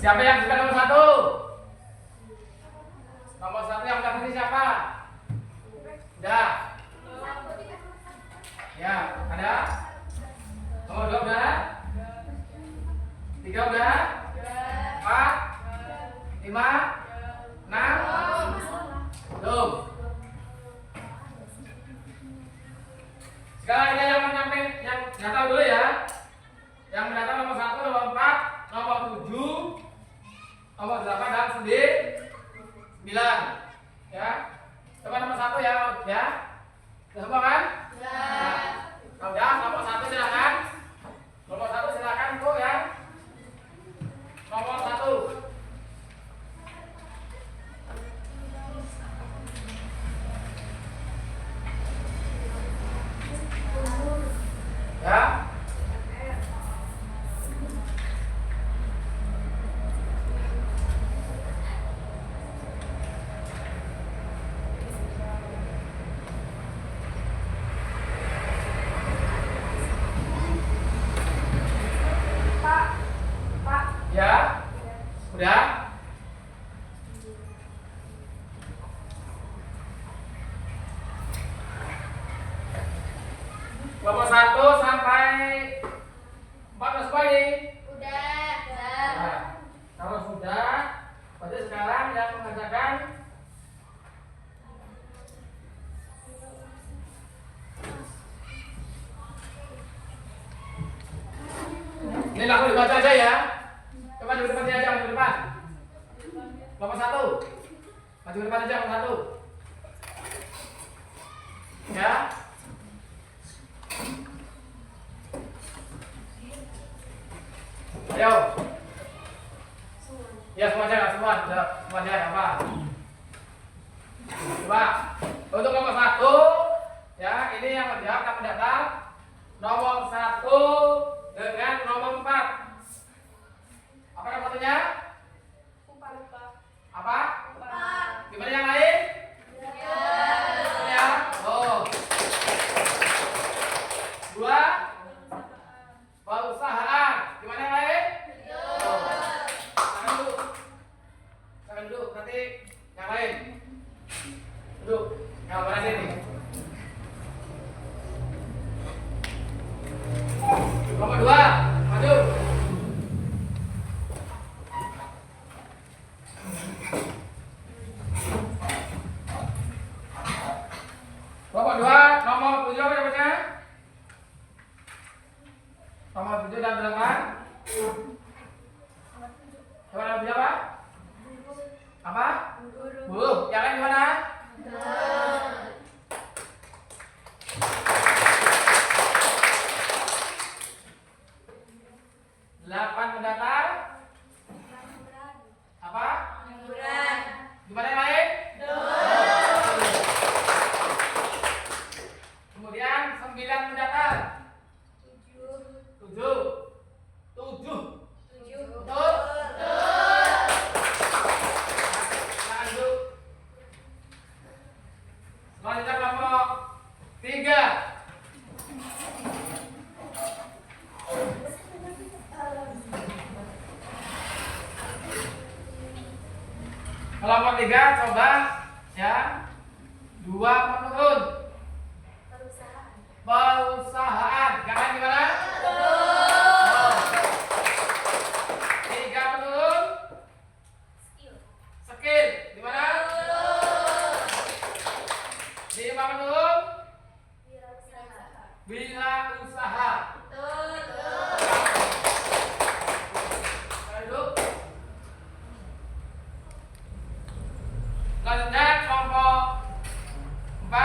Siapa yang suka nomor 1? Ya, ada. Nomor 2 udah. 3 udah. 4, 5, 6. Belum. Sekarang kita yang tahu dulu ya. Yang mendatang nomor 1, nomor 4, nomor 7, nomor 8 dan 9. Ya. Coba nomor 1 ya. Sudah semua kan? Ya. Kalau udah nomor 1 silakan. Nomor 1 silakan Bu ya. Nomor 1. Ya. Ya. Udah. Nomor 1 sampai 14 semua ini. Udah. Nah, kalau sudah, berarti sekarang yang mengerjakan ini langsung dibaca aja ya. Coba di depan aja, maju depan. Nomor 1. Maju depan aja, nomor 1. Ya. Ayo. Ya semuanya apa? Coba untuk nomor 1 ya, ini yang mendatang nomor 1 dengan nomor 4. Apa nomor satunya? Apa? Gimana yang lain? Ya. Oh. 2 perusahaan. Gimana yang lain? Jangan duduk, nanti yang lain. Duduk. Yang mana sini? Nomor 2, maju. Nomor 2, nomor 7 apa namanya? Nomor 7 dan 8. Coba nomor 7 apa? Apa? Burung. Yang lain gimana? 8 mendatar. Apa? Gimana yang lain? Kemudian 9 mendatar. 7. Betul? Silakan duduk. Selanjutnya kelompok 3. Kelompok 3 coba ya. 2 menurun. Perusahaan. Jangan gimana? 3 menurun. Skill. Gimana? 5 menurun. Wirausaha. Duduk. Selanjutnya kelompok 4.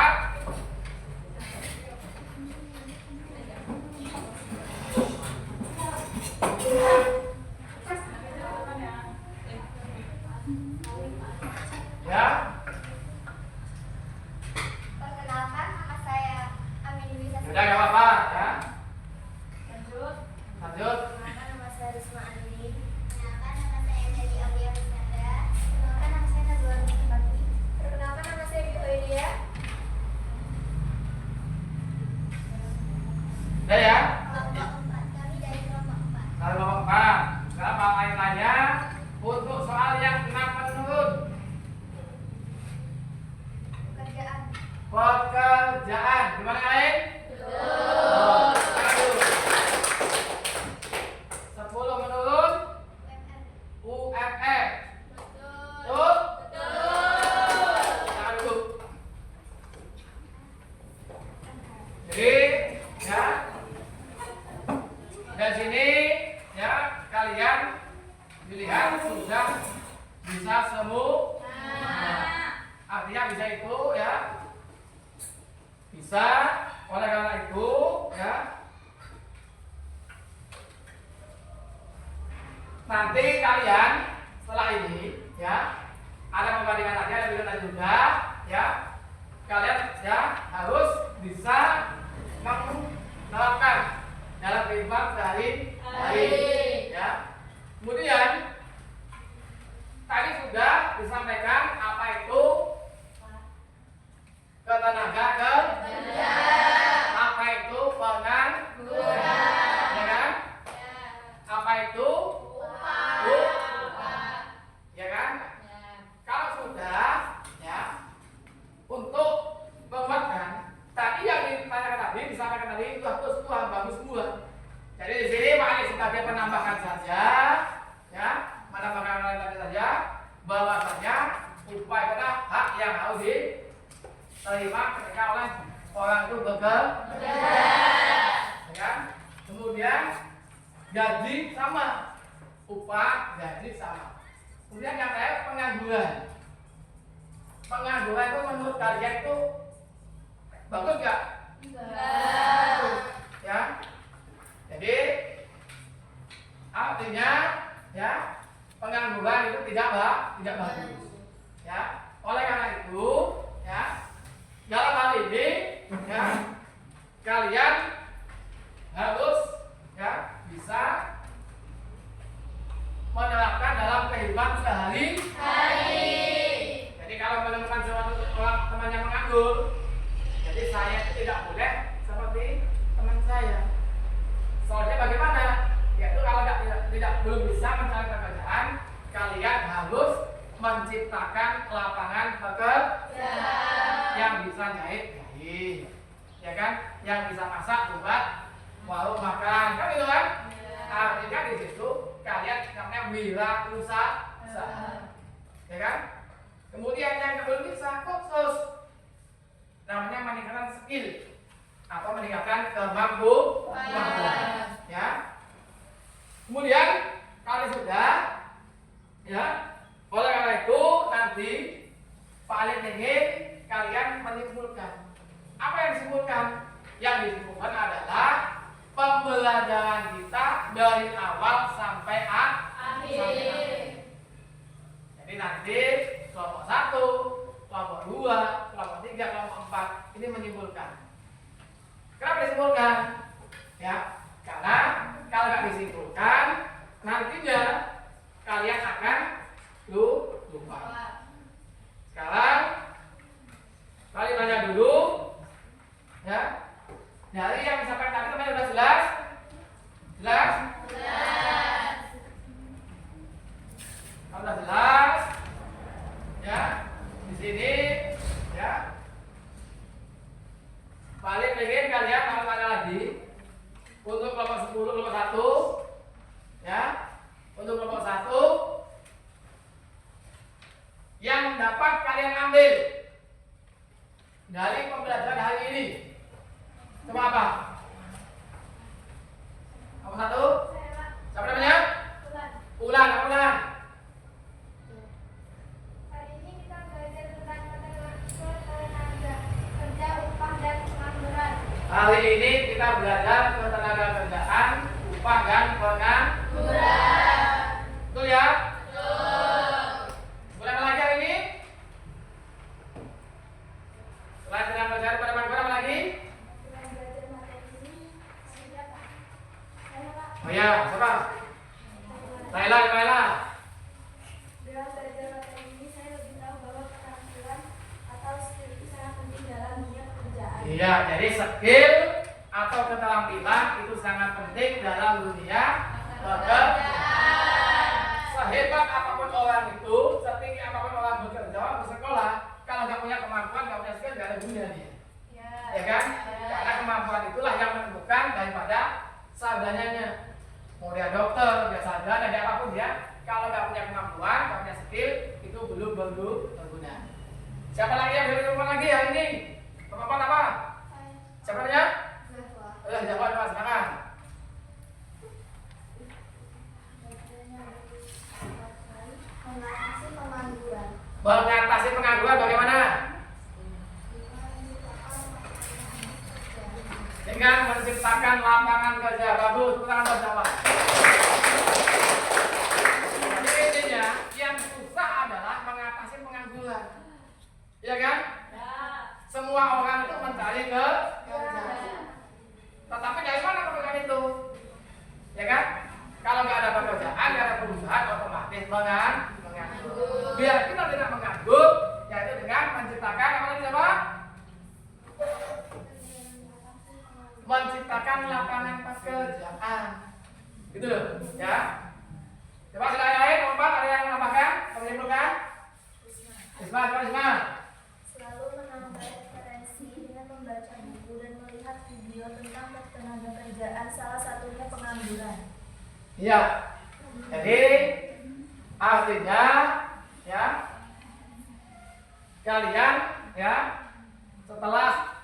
nanti kalian setelah ini ya ada pembandingan lagi, ada video juga ya, kalian ya harus bisa menerapkan dalam kehidupan sehari-hari ya. Kemudian tadi sudah disampaikan apa itu ketenaga kerja, apa itu pengangguran, ya kan? Apa itu upah, ya kan? Kalau sudah ya, untuk menguatkan tadi yang ditanyakan tadi, disampaikan tadi itu semua bagus semua. Jadi di sini Pak Ali sebagai penambahan saja, ya, menambahkan tadi saja bahwasanya upah itu adalah hak yang harus diterima ketika oleh orang itu bekerja, ya kan? Kemudian gaji sama, upah gaji sama. Kemudian yang terakhir pengangguran. Pengangguran itu menurut kalian itu bagus nggak? Ya. Jadi artinya ya pengangguran itu tidak bagus. Ya. Oleh karena itu ya dalam hal ini ya kalian harus ya bisa menerapkan dalam kehidupan sehari-hari. Jadi kalau menemukan suatu orang teman yang menganggur, jadi saya itu tidak boleh seperti teman saya. Soalnya bagaimana? Yaitu kalau belum bisa mencari pekerjaan, kalian harus menciptakan lapangan pekerjaan yang bisa jahit, ya kan? Yang bisa masak, buat warung makan, kan itu kan? Artinya di situ kalian namanya wirausaha, ya kan? Kemudian yang belum bisa kursus, namanya meningkatkan skill atau meningkatkan kemampuan, ya. Kemudian kalau sudah, ya, oleh karena itu nanti paling ingin kalian menyimpulkan. Apa yang disimpulkan? Yang disimpulkan adalah pembelajaran kita dari awal sampai akhir. Jadi nanti kelompok 1, kelompok 2, kelompok 3, kelompok 4 ini menyimpulkan. Kenapa disimpulkan? Ya, karena kalau nggak disimpulkan, nantinya kalian akan lupa. Sekarang kalian tanya dulu, ya. Dari yang disampaikan tadi teman sudah jelas? Jelas? Sudah jelas? Ya, di sini, ya. Paling pengen kalian mau tanya lagi untuk kelompok 10, kelompok 1, ya. Untuk kelompok 1 yang dapat kalian ambil dari pembelajaran hari ini. Cuma apa? Apa satu? Siapa namanya? Ulan. Apa Ulan? Hari ini kita belajar tentang ketenaga kerja, upah, dan pengangguran. Hari ini kita belajar ketenaga kerjaan, upah, dan pengangguran. Betul ya? Betul. Boleh lagi hari ini? Selain tenaga kerjaan pada pengangguran apa lagi? Oh ya, siapa? Laila. Dengan belajar materi ini, saya lebih tahu bahwa keterampilan atau skill itu sangat penting dalam dunia pekerjaan. Iya, jadi skill atau keterampilan itu sangat penting dalam dunia pekerjaan. Sehebat apapun orang itu, setinggi apapun orang bekerja, bersekolah, kalau nggak punya kemampuan, nggak punya skill, nggak ada gunanya. Ya kan? Karena kemampuan itulah yang menentukan daripada saudaranya. Mau dia dokter, dia sarjana, dia apapun dia, kalau nggak punya kemampuan, nggak punya skill, itu belum berguna. Siapa lagi yang berkemampuan lagi hari ini? Kemampuan apa? Siapa namanya? Jawab, silakan. Mengatasi pengangguran. Mengatasi pengangguran bagaimana? Dengan menciptakan lapangan kerja. Bagus, tangan bersama. kerjaan. Gitu loh, ya. Coba sila yang lain, nomor 4 ada yang menambahkan? Atau menyimpulkan? Isma. Selalu menambah referensi dengan membaca buku dan melihat video tentang ketenaga kerjaan, salah satunya pengangguran. Iya. Jadi artinya ya kalian ya setelah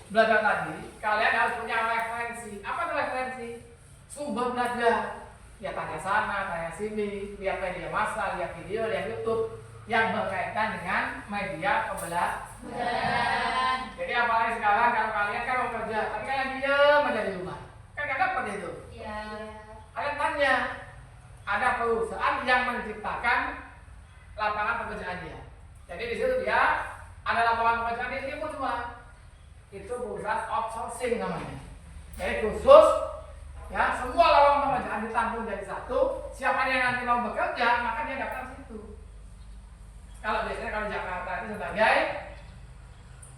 belajar tadi kalian harus punya referensi. Apa itu referensi? Sumber belajar. Ya tanya sana, tanya sini, lihat media massa, lihat video, lihat YouTube yang berkaitan dengan media pembelajaran. Jadi apalagi sekarang kalau kalian kan mau kerja, tapi kalian diam aja di rumah, kan nggak dapat itu. Iya. Kalian tanya, ada perusahaan yang menciptakan lapangan pekerjaan dia. Jadi di situ dia ada lapangan pekerjaan dia pun semua. Itu perusahaan outsourcing namanya. Jadi khusus ya semua lapangan pekerjaan ditampung jadi satu. Siapa yang nanti mau bekerja maka dia daftar situ. Kalau biasanya kalau Jakarta itu sebagai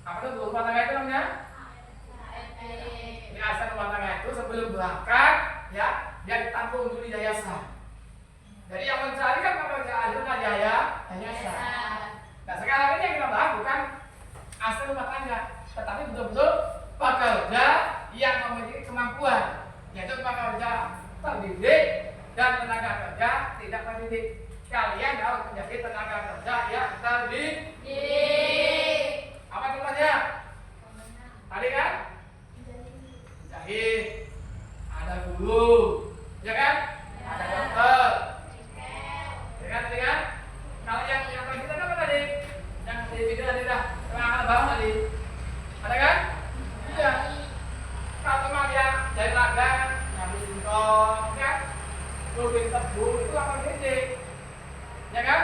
apa itu rumah tangga itu namanya? Di asal rumah tangga itu sebelum berangkat ya dia ditampung dulu di yayasan. Jadi yang mencari kan pekerjaan itu kan yayasan. Nah sekarang ini yang kita bahas bukan asal rumah tangga, tetapi betul-betul pekerja yang memiliki kemampuan, yaitu pekerja terdidik dan tenaga kerja tidak terdidik. Kalian harus menjadi tenaga kerja yang terdidik. Apa contohnya? Tadi kan? Jahit, ada guru, ya kan? Ada dokter, ya kan? Tadi kan? Kalau yang kita apa tadi? Yang di video tadi dah, yang akan bangun tadi, ada kan? Iya. Kalau teman yang dari ladang, ngambil singkong, kan? Ngambil tebu itu akan didik, ya kan?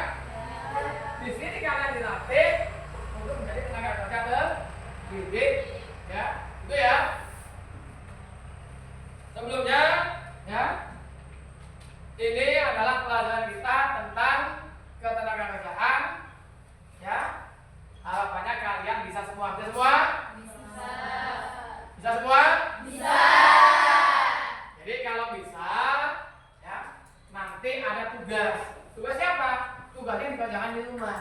Di sini kalian dilatih untuk menjadi tenaga kerja terdidik, ya, itu ya. Sebelumnya, ya, ini adalah pelajaran kita tentang ketenagakerjaan, ya. Harapannya kalian bisa semua, bisa semua? Bisa semua? Bisa. Jadi kalau bisa, ya, nanti ada tugas. Tugasnya apa? Tugasnya dikerjakan di rumah.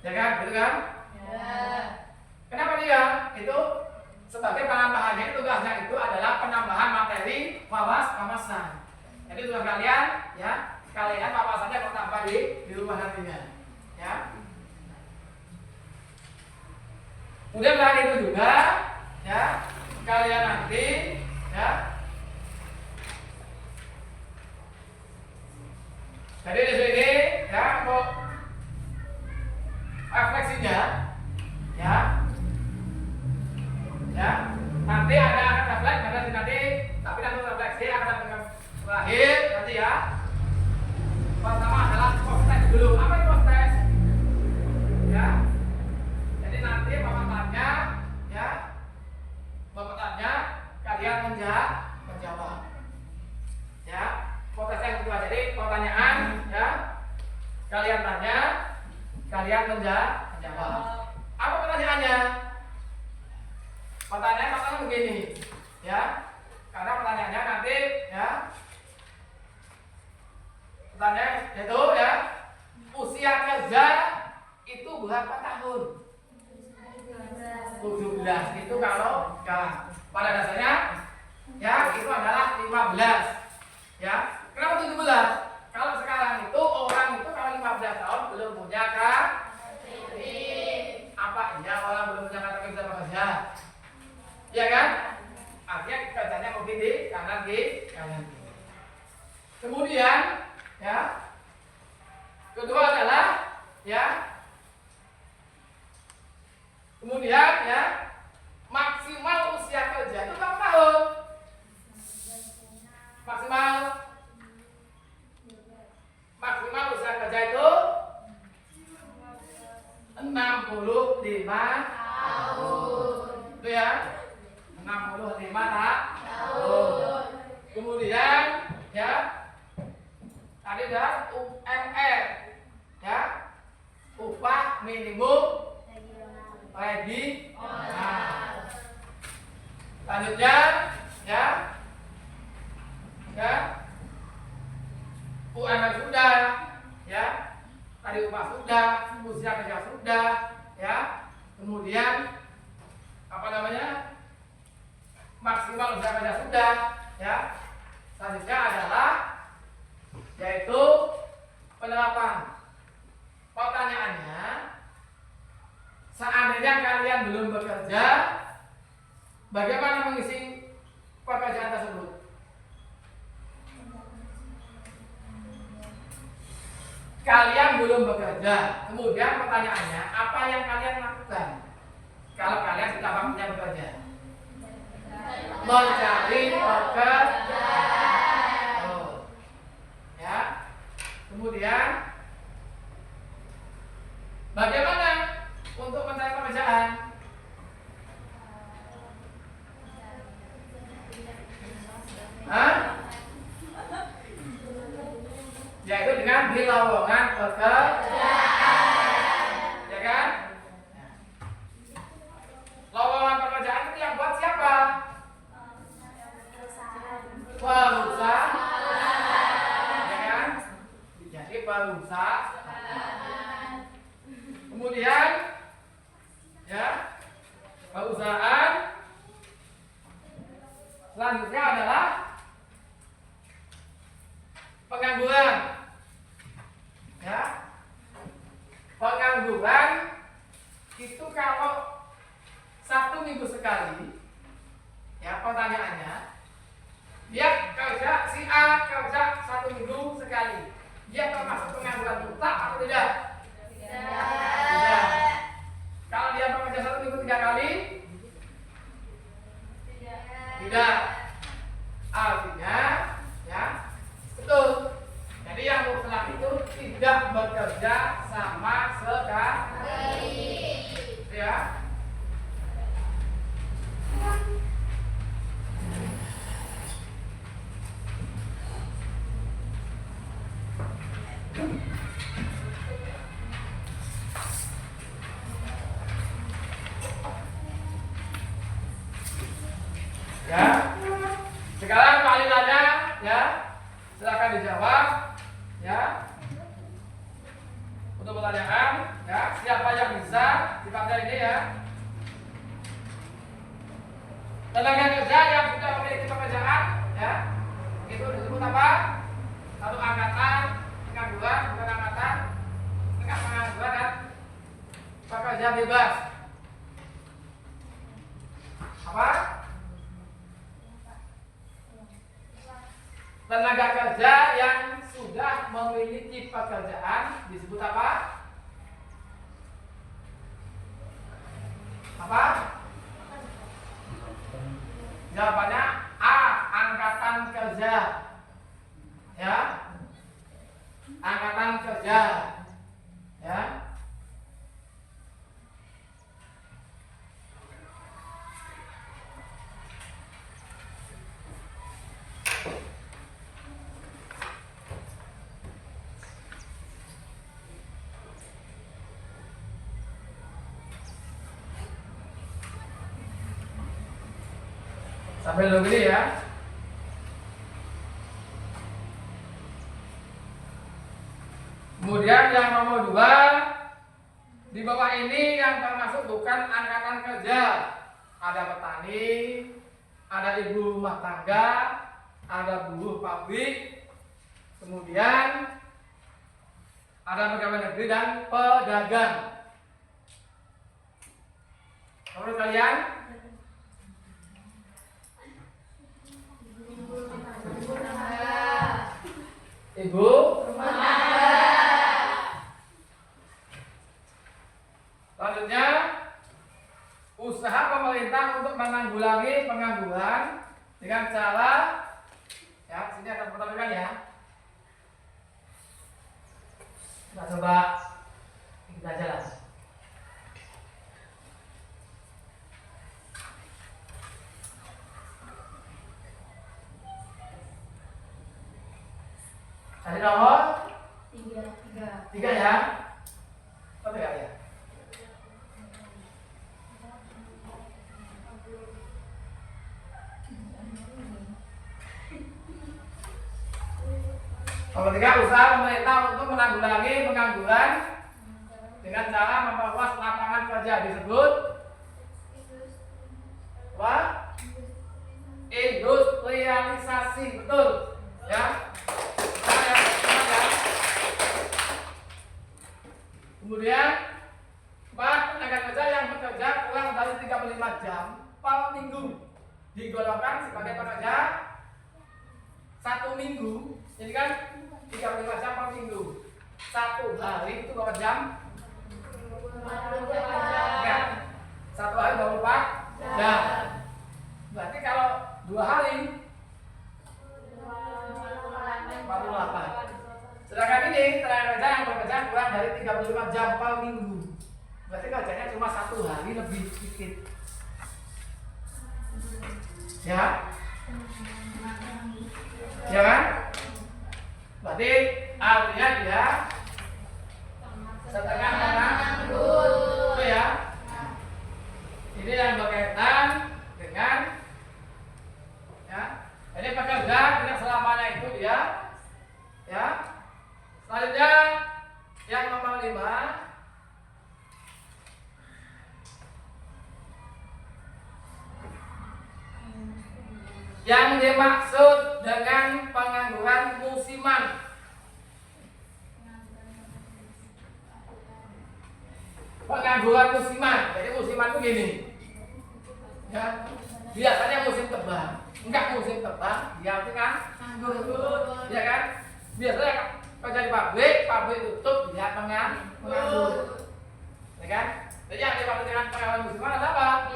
Ya kan, gitu kan? Ya. Kenapa dia? Itu sebagai penambahannya tugasnya itu adalah penambahan materi wawasan. Jadi tugas kalian, ya, kalian wawasannya mau tambah di rumah nantinya, ya. Kemudian selain itu juga, ya, kalian nanti, ya. Jadi di sini, ya, untuk refleksinya, ya. Ya, nanti ada akan refleks nanti, tapi nanti refleksi akan terakhir nanti ya. Pertama adalah proses dulu. Apa itu proses? Ya. Jadi nanti bapak tanya, ya, bapak tanya, kalian menjawab. Ya, proses yang kedua. Jadi pertanyaan, ya, kalian tanya, kalian menjawab. Apa pertanyaannya? Pertanyaan begini, ya, karena pertanyaannya nanti, ya, pertanyaan itu, ya, usia kerja itu berapa tahun? 17 itu kalau ya, pada dasarnya, ya, itu adalah 15, ya. Kenapa 17? Kalau sekarang itu orang itu kalau 15 tahun belum punya KTP. Apa iya orang belum punya KTP bisa bekerja? Ya kan? Artinya kerjanya mungkin di kanan kanan. Kemudian, ya, kedua adalah, ya, kemudian, ya, maksimal usia kerja itu berapa tahun? Maksimal usia kerja itu 65 tahun. Itu ya. 65 tahun. Kemudian, ya, tadi ada UMR, ya, upah minimum regional. Selanjutnya ya UMR sudah, ya, tadi upah sudah, usia kerja sudah, ya, kemudian apa namanya, maksimal usia kerja sudah, ya. Selanjutnya adalah yaitu penerapan. Pertanyaannya, seandainya kalian belum bekerja, bagaimana mengisi pekerjaan tersebut? Kalian belum bekerja, kemudian pertanyaannya, apa yang kalian lakukan kalau kalian sudah waktunya bekerja? Mencari pekerjaan. Oh. Ya. Kemudian bagaimana untuk mencari pekerjaan? Hah? Yaitu dengan di lowongan pekerjaan, ya kan? Lowongan pekerjaan itu yang buat siapa? Pengusaha, ya kan? Jadi pengusaha. Kemudian, ya, perusahaan. Selanjutnya adalah pengangguran, ya. Pengangguran itu kalau Sabtu Minggu sekali, ya, pertanyaannya, dia kerja, si A kerja 1 minggu sekali, dia termasuk pengangguran tetap atau tidak? Tidak. Kalau dia bekerja 1 minggu 3 kali, tidak. Artinya, ya, betul. Jadi yang mutlak itu tidak bekerja sama sekali, ya. Ya. Sekarang kalimatnya, ya, silakan dijawab, ya. Untuk pertanyaan, ya, siapa yang bisa di materi ini, ya. Tenaga kerja yang sudah memiliki pekerjaan, ya, itu disebut apa? Satu angkatan, pengangguran, bukan angkatan, pengangguran dan pekerja bebas. Apa? Tenaga kerja yang sudah memiliki pekerjaan disebut apa? Apa? Jawabannya A, angkatan kerja. Ya. Angkatan kerja. Ya. Sampai dulu ya. Kemudian yang nomor 2, di bawah ini yang termasuk bukan angkatan kerja. Ada petani, ada ibu rumah tangga, ada buruh pabrik, kemudian ada pegawai negeri dan pedagang. Menurut kalian? Ibu rumah tangga. Selanjutnya, usaha pemerintah untuk menanggulangi pengangguran dengan cara, ya, sini akan perhatikan ya. Kita coba kita jalan. Tadi nomor 3 ya. Satu ya. Nomor 3, usaha pemerintah untuk menanggulangi pengangguran dengan cara memperluas lapangan kerja disebut apa? Industrialisasi, betul ya. Nah, ya. Kemudian tenaga kerja yang bekerja kurang dari 35 jam per minggu digolongkan sebagai pekerja 1 minggu. Jadi kan 35 jam per minggu. 1 hari itu berapa jam? Ya. 1 hari 24 jam. Berarti kalau 2 hari 48. Sedangkan ini tenaga kerja yang bekerja kurang dari 35 jam per minggu. Berarti kerjanya cuma 1 hari lebih sedikit. Ya? Ya kan? Berarti artinya dia setengah menganggur. Itu ya. Ini yang berkaitan dengan ya. Ini pekerja tidak selamanya itu dia ya. Selanjutnya yang nomor 5, yang dimaksud dengan pengangguran musiman. Pengangguran musiman. Jadi musiman itu gini. Ya, biasanya musim terbang. Enggak musim terbang, dia kan nganggur. Ya kan? Biasanya kerja di pabrik tutup, dia menganggur. Ya kan? Jadi yang dimaksud dengan pengangguran musiman adalah apa?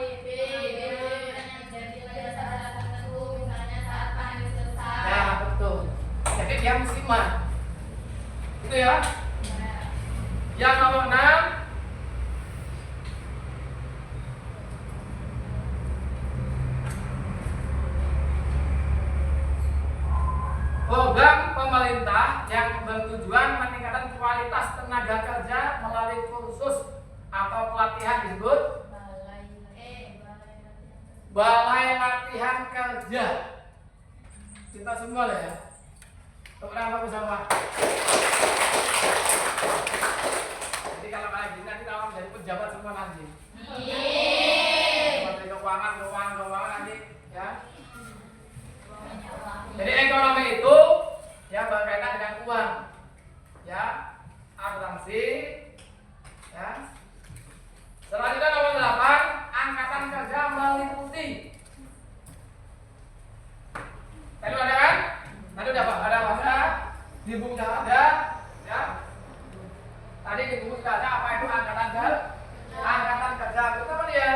Ya, betul. Jadi dia musiman. Itu ya. Yang nomor 6, program pemerintah yang bertujuan meningkatkan kualitas tenaga kerja melalui kursus atau pelatihan disebut Balai Latihan Kerja. Kita semua lah ya. Tepuk tangan bersama. Jadi kalau kayak gini nanti kita menjadi pejabat semua nanti. Menteri keuangan nanti ya. Jadi ekonomi itu yang berkaitan dengan uang, ya, akuntansi, ya. Selanjutnya nomor 8, angkatan kerja meliputi. Tadi ada kan? Tadi udah ada di buku ada, ya. Tadi di buku sudah ada apa itu angkatan kerja? Angkatan kerja itu apa dia?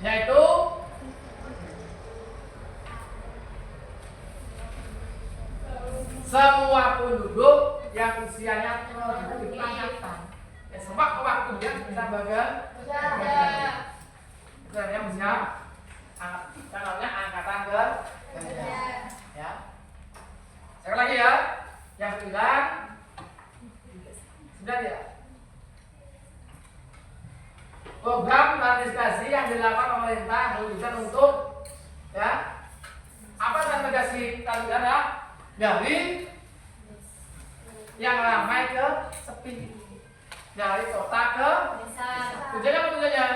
Yaitu semua penduduk yang usianya produktif angkatan. Ya, semua waktunya bisa bekerja. Itu namanya usia namanya angkatan kerja. Ya. Sekali lagi ya. Yang 9 sudah ya. Program administrasi yang dilakukan pemerintah bertujuan untuk ya. Apa administrasi kalian ya? Dari yang ramai ke sepi, dari kota ke desa. Tujuannya apa tujuannya?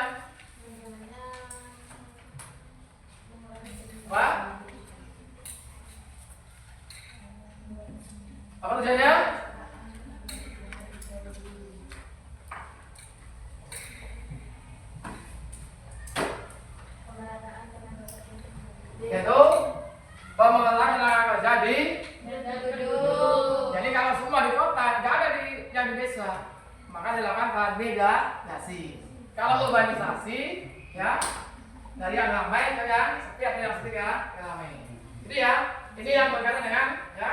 Apa? Apa tujuannya? Yaitu pemerataan tenaga kerja di. Jadi kalau semua di kota nggak ada yang di desa, maka dilakukan transmigrasi. Kalau urbanisasi, ya dari yang ramai ke yang sepi atau yang sepi ke yang ramai. Jadi ya, ini yang berkaitan dengan ya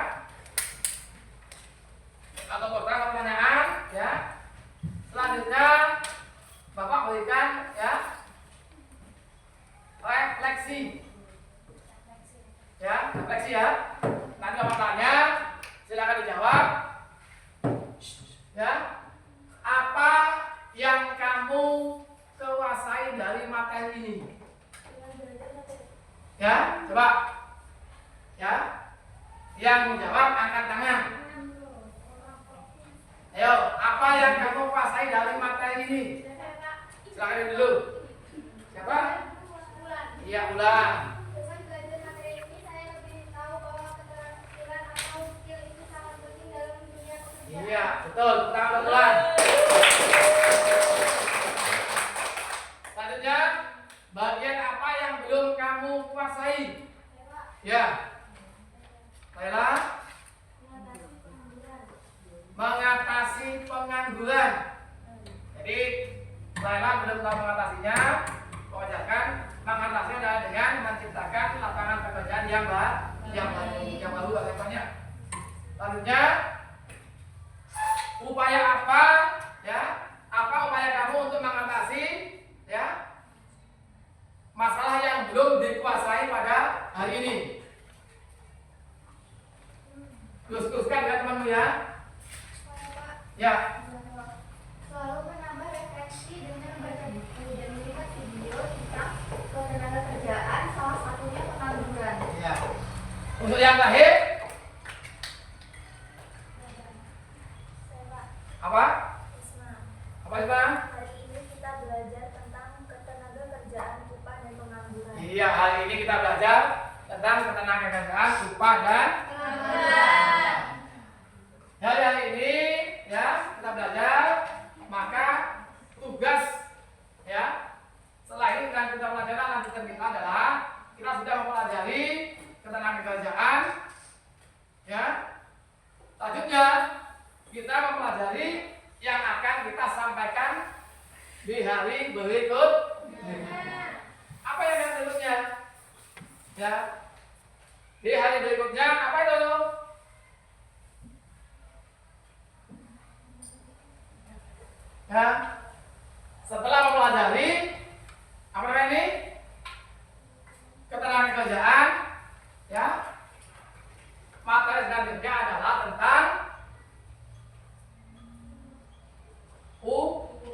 atau pertanyaan ya. Selanjutnya Bapak berikan ya refleksi. Ya, refleksi ya. Nanti Bapak tanya, silakan dijawab. Ya, apa yang kamu kuasai dari materi ini? Ya, coba. Ya, yang menjawab angkat tangan. Ayo, apa yang kamu kuasai dari materi ini? Silakan dulu. Siapa? Iya, Ulan. Dengan belajar materi ini, saya lebih tahu bahwa keterampilan atau skill itu sangat penting dalam dunia pekerjaan. Iya, betul. Tangan Ulan. Selanjutnya, bagian apa yang belum kamu kuasai? Ya. Laila, mengatasi pengangguran. Jadi Laila belum tahu mengatasinya. Wajarkan mengatasinya adalah dengan menciptakan lapangan pekerjaan yang baru banyak. Selanjutnya, upaya apa? Ya, apa upaya kamu untuk mengatasi ya masalah yang belum dikuasai pada hari ini? Teruskan ya teman-teman ya. Ya. Selalu menambah refleksi dengan membaca buku dan melihat video tentang ketenaga kerjaan, salah satunya pengangguran. Ya. Untuk yang terakhir apa? Apa Isma? Hari ini kita belajar tentang ketenaga kerjaan, upah dan pengangguran. Iya, hari ini kita belajar tentang ketenaga kerjaan, upah dan pengangguran. Hari ini ya kita belajar, maka tugas ya setelah ini dan kita pelajaran lanjutan kita adalah kita sudah mempelajari ketenaga kerjaan ya. Selanjutnya kita mempelajari yang akan kita sampaikan di hari berikutnya. Apa yang berikutnya? Ya. Di hari berikutnya apa itu? Ya. Setelah mempelajari apa namanya ini? Ketenaga kerjaan ya. Materi selanjutnya adalah tentang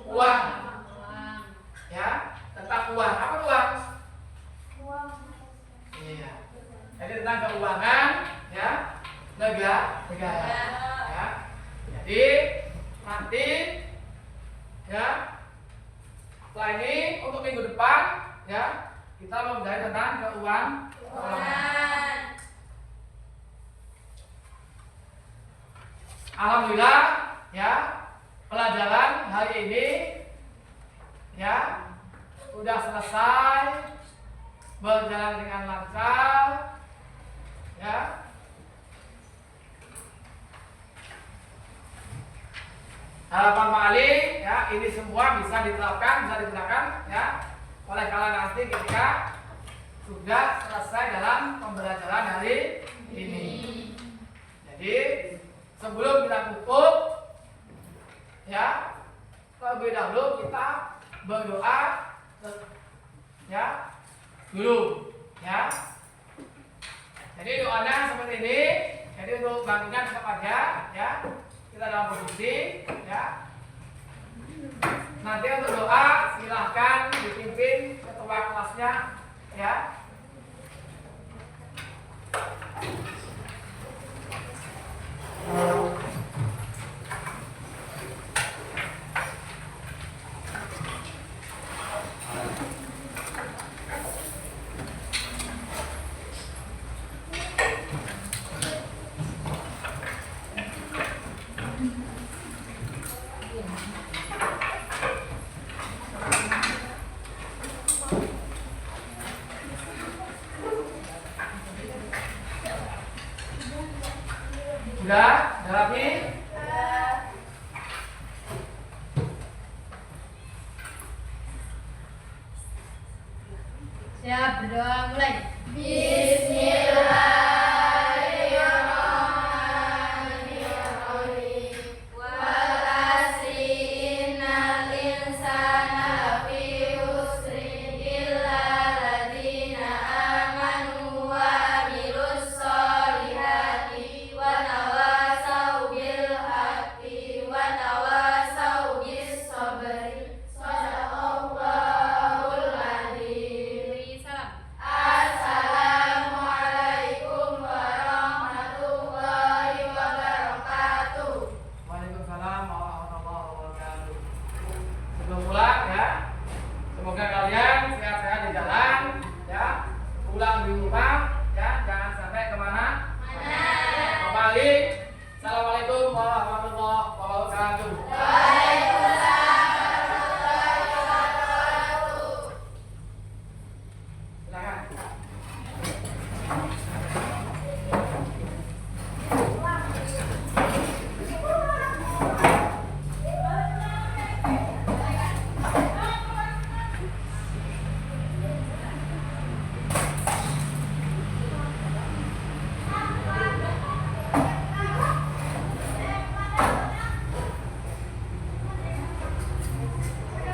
uang. Ya, tentang uang. Apa uang? Iya. Jadi tentang keuangan ya negara. Ya. Jadi nanti ya setelah ini untuk minggu depan ya kita membahas tentang keuangan. Alhamdulillah ya pelajaran hari ini ya sudah selesai berjalan dengan lancar ya. Harapan Pak Ali ya ini semua bisa diterapkan, bisa digunakan ya oleh kalian nanti ketika sudah selesai dalam pembelajaran hari ini. Jadi sebelum kita tutup ya terlebih dahulu kita berdoa ya dulu ya. Jadi doanya seperti ini. Jadi untuk bangunnya tetap aja ya. Kita dalam posisi ya. Nanti untuk doa silahkan dipimpin ketua kelasnya ya. Sudah? Sudah rapi? Siap, berdoa mulai. Bismillah.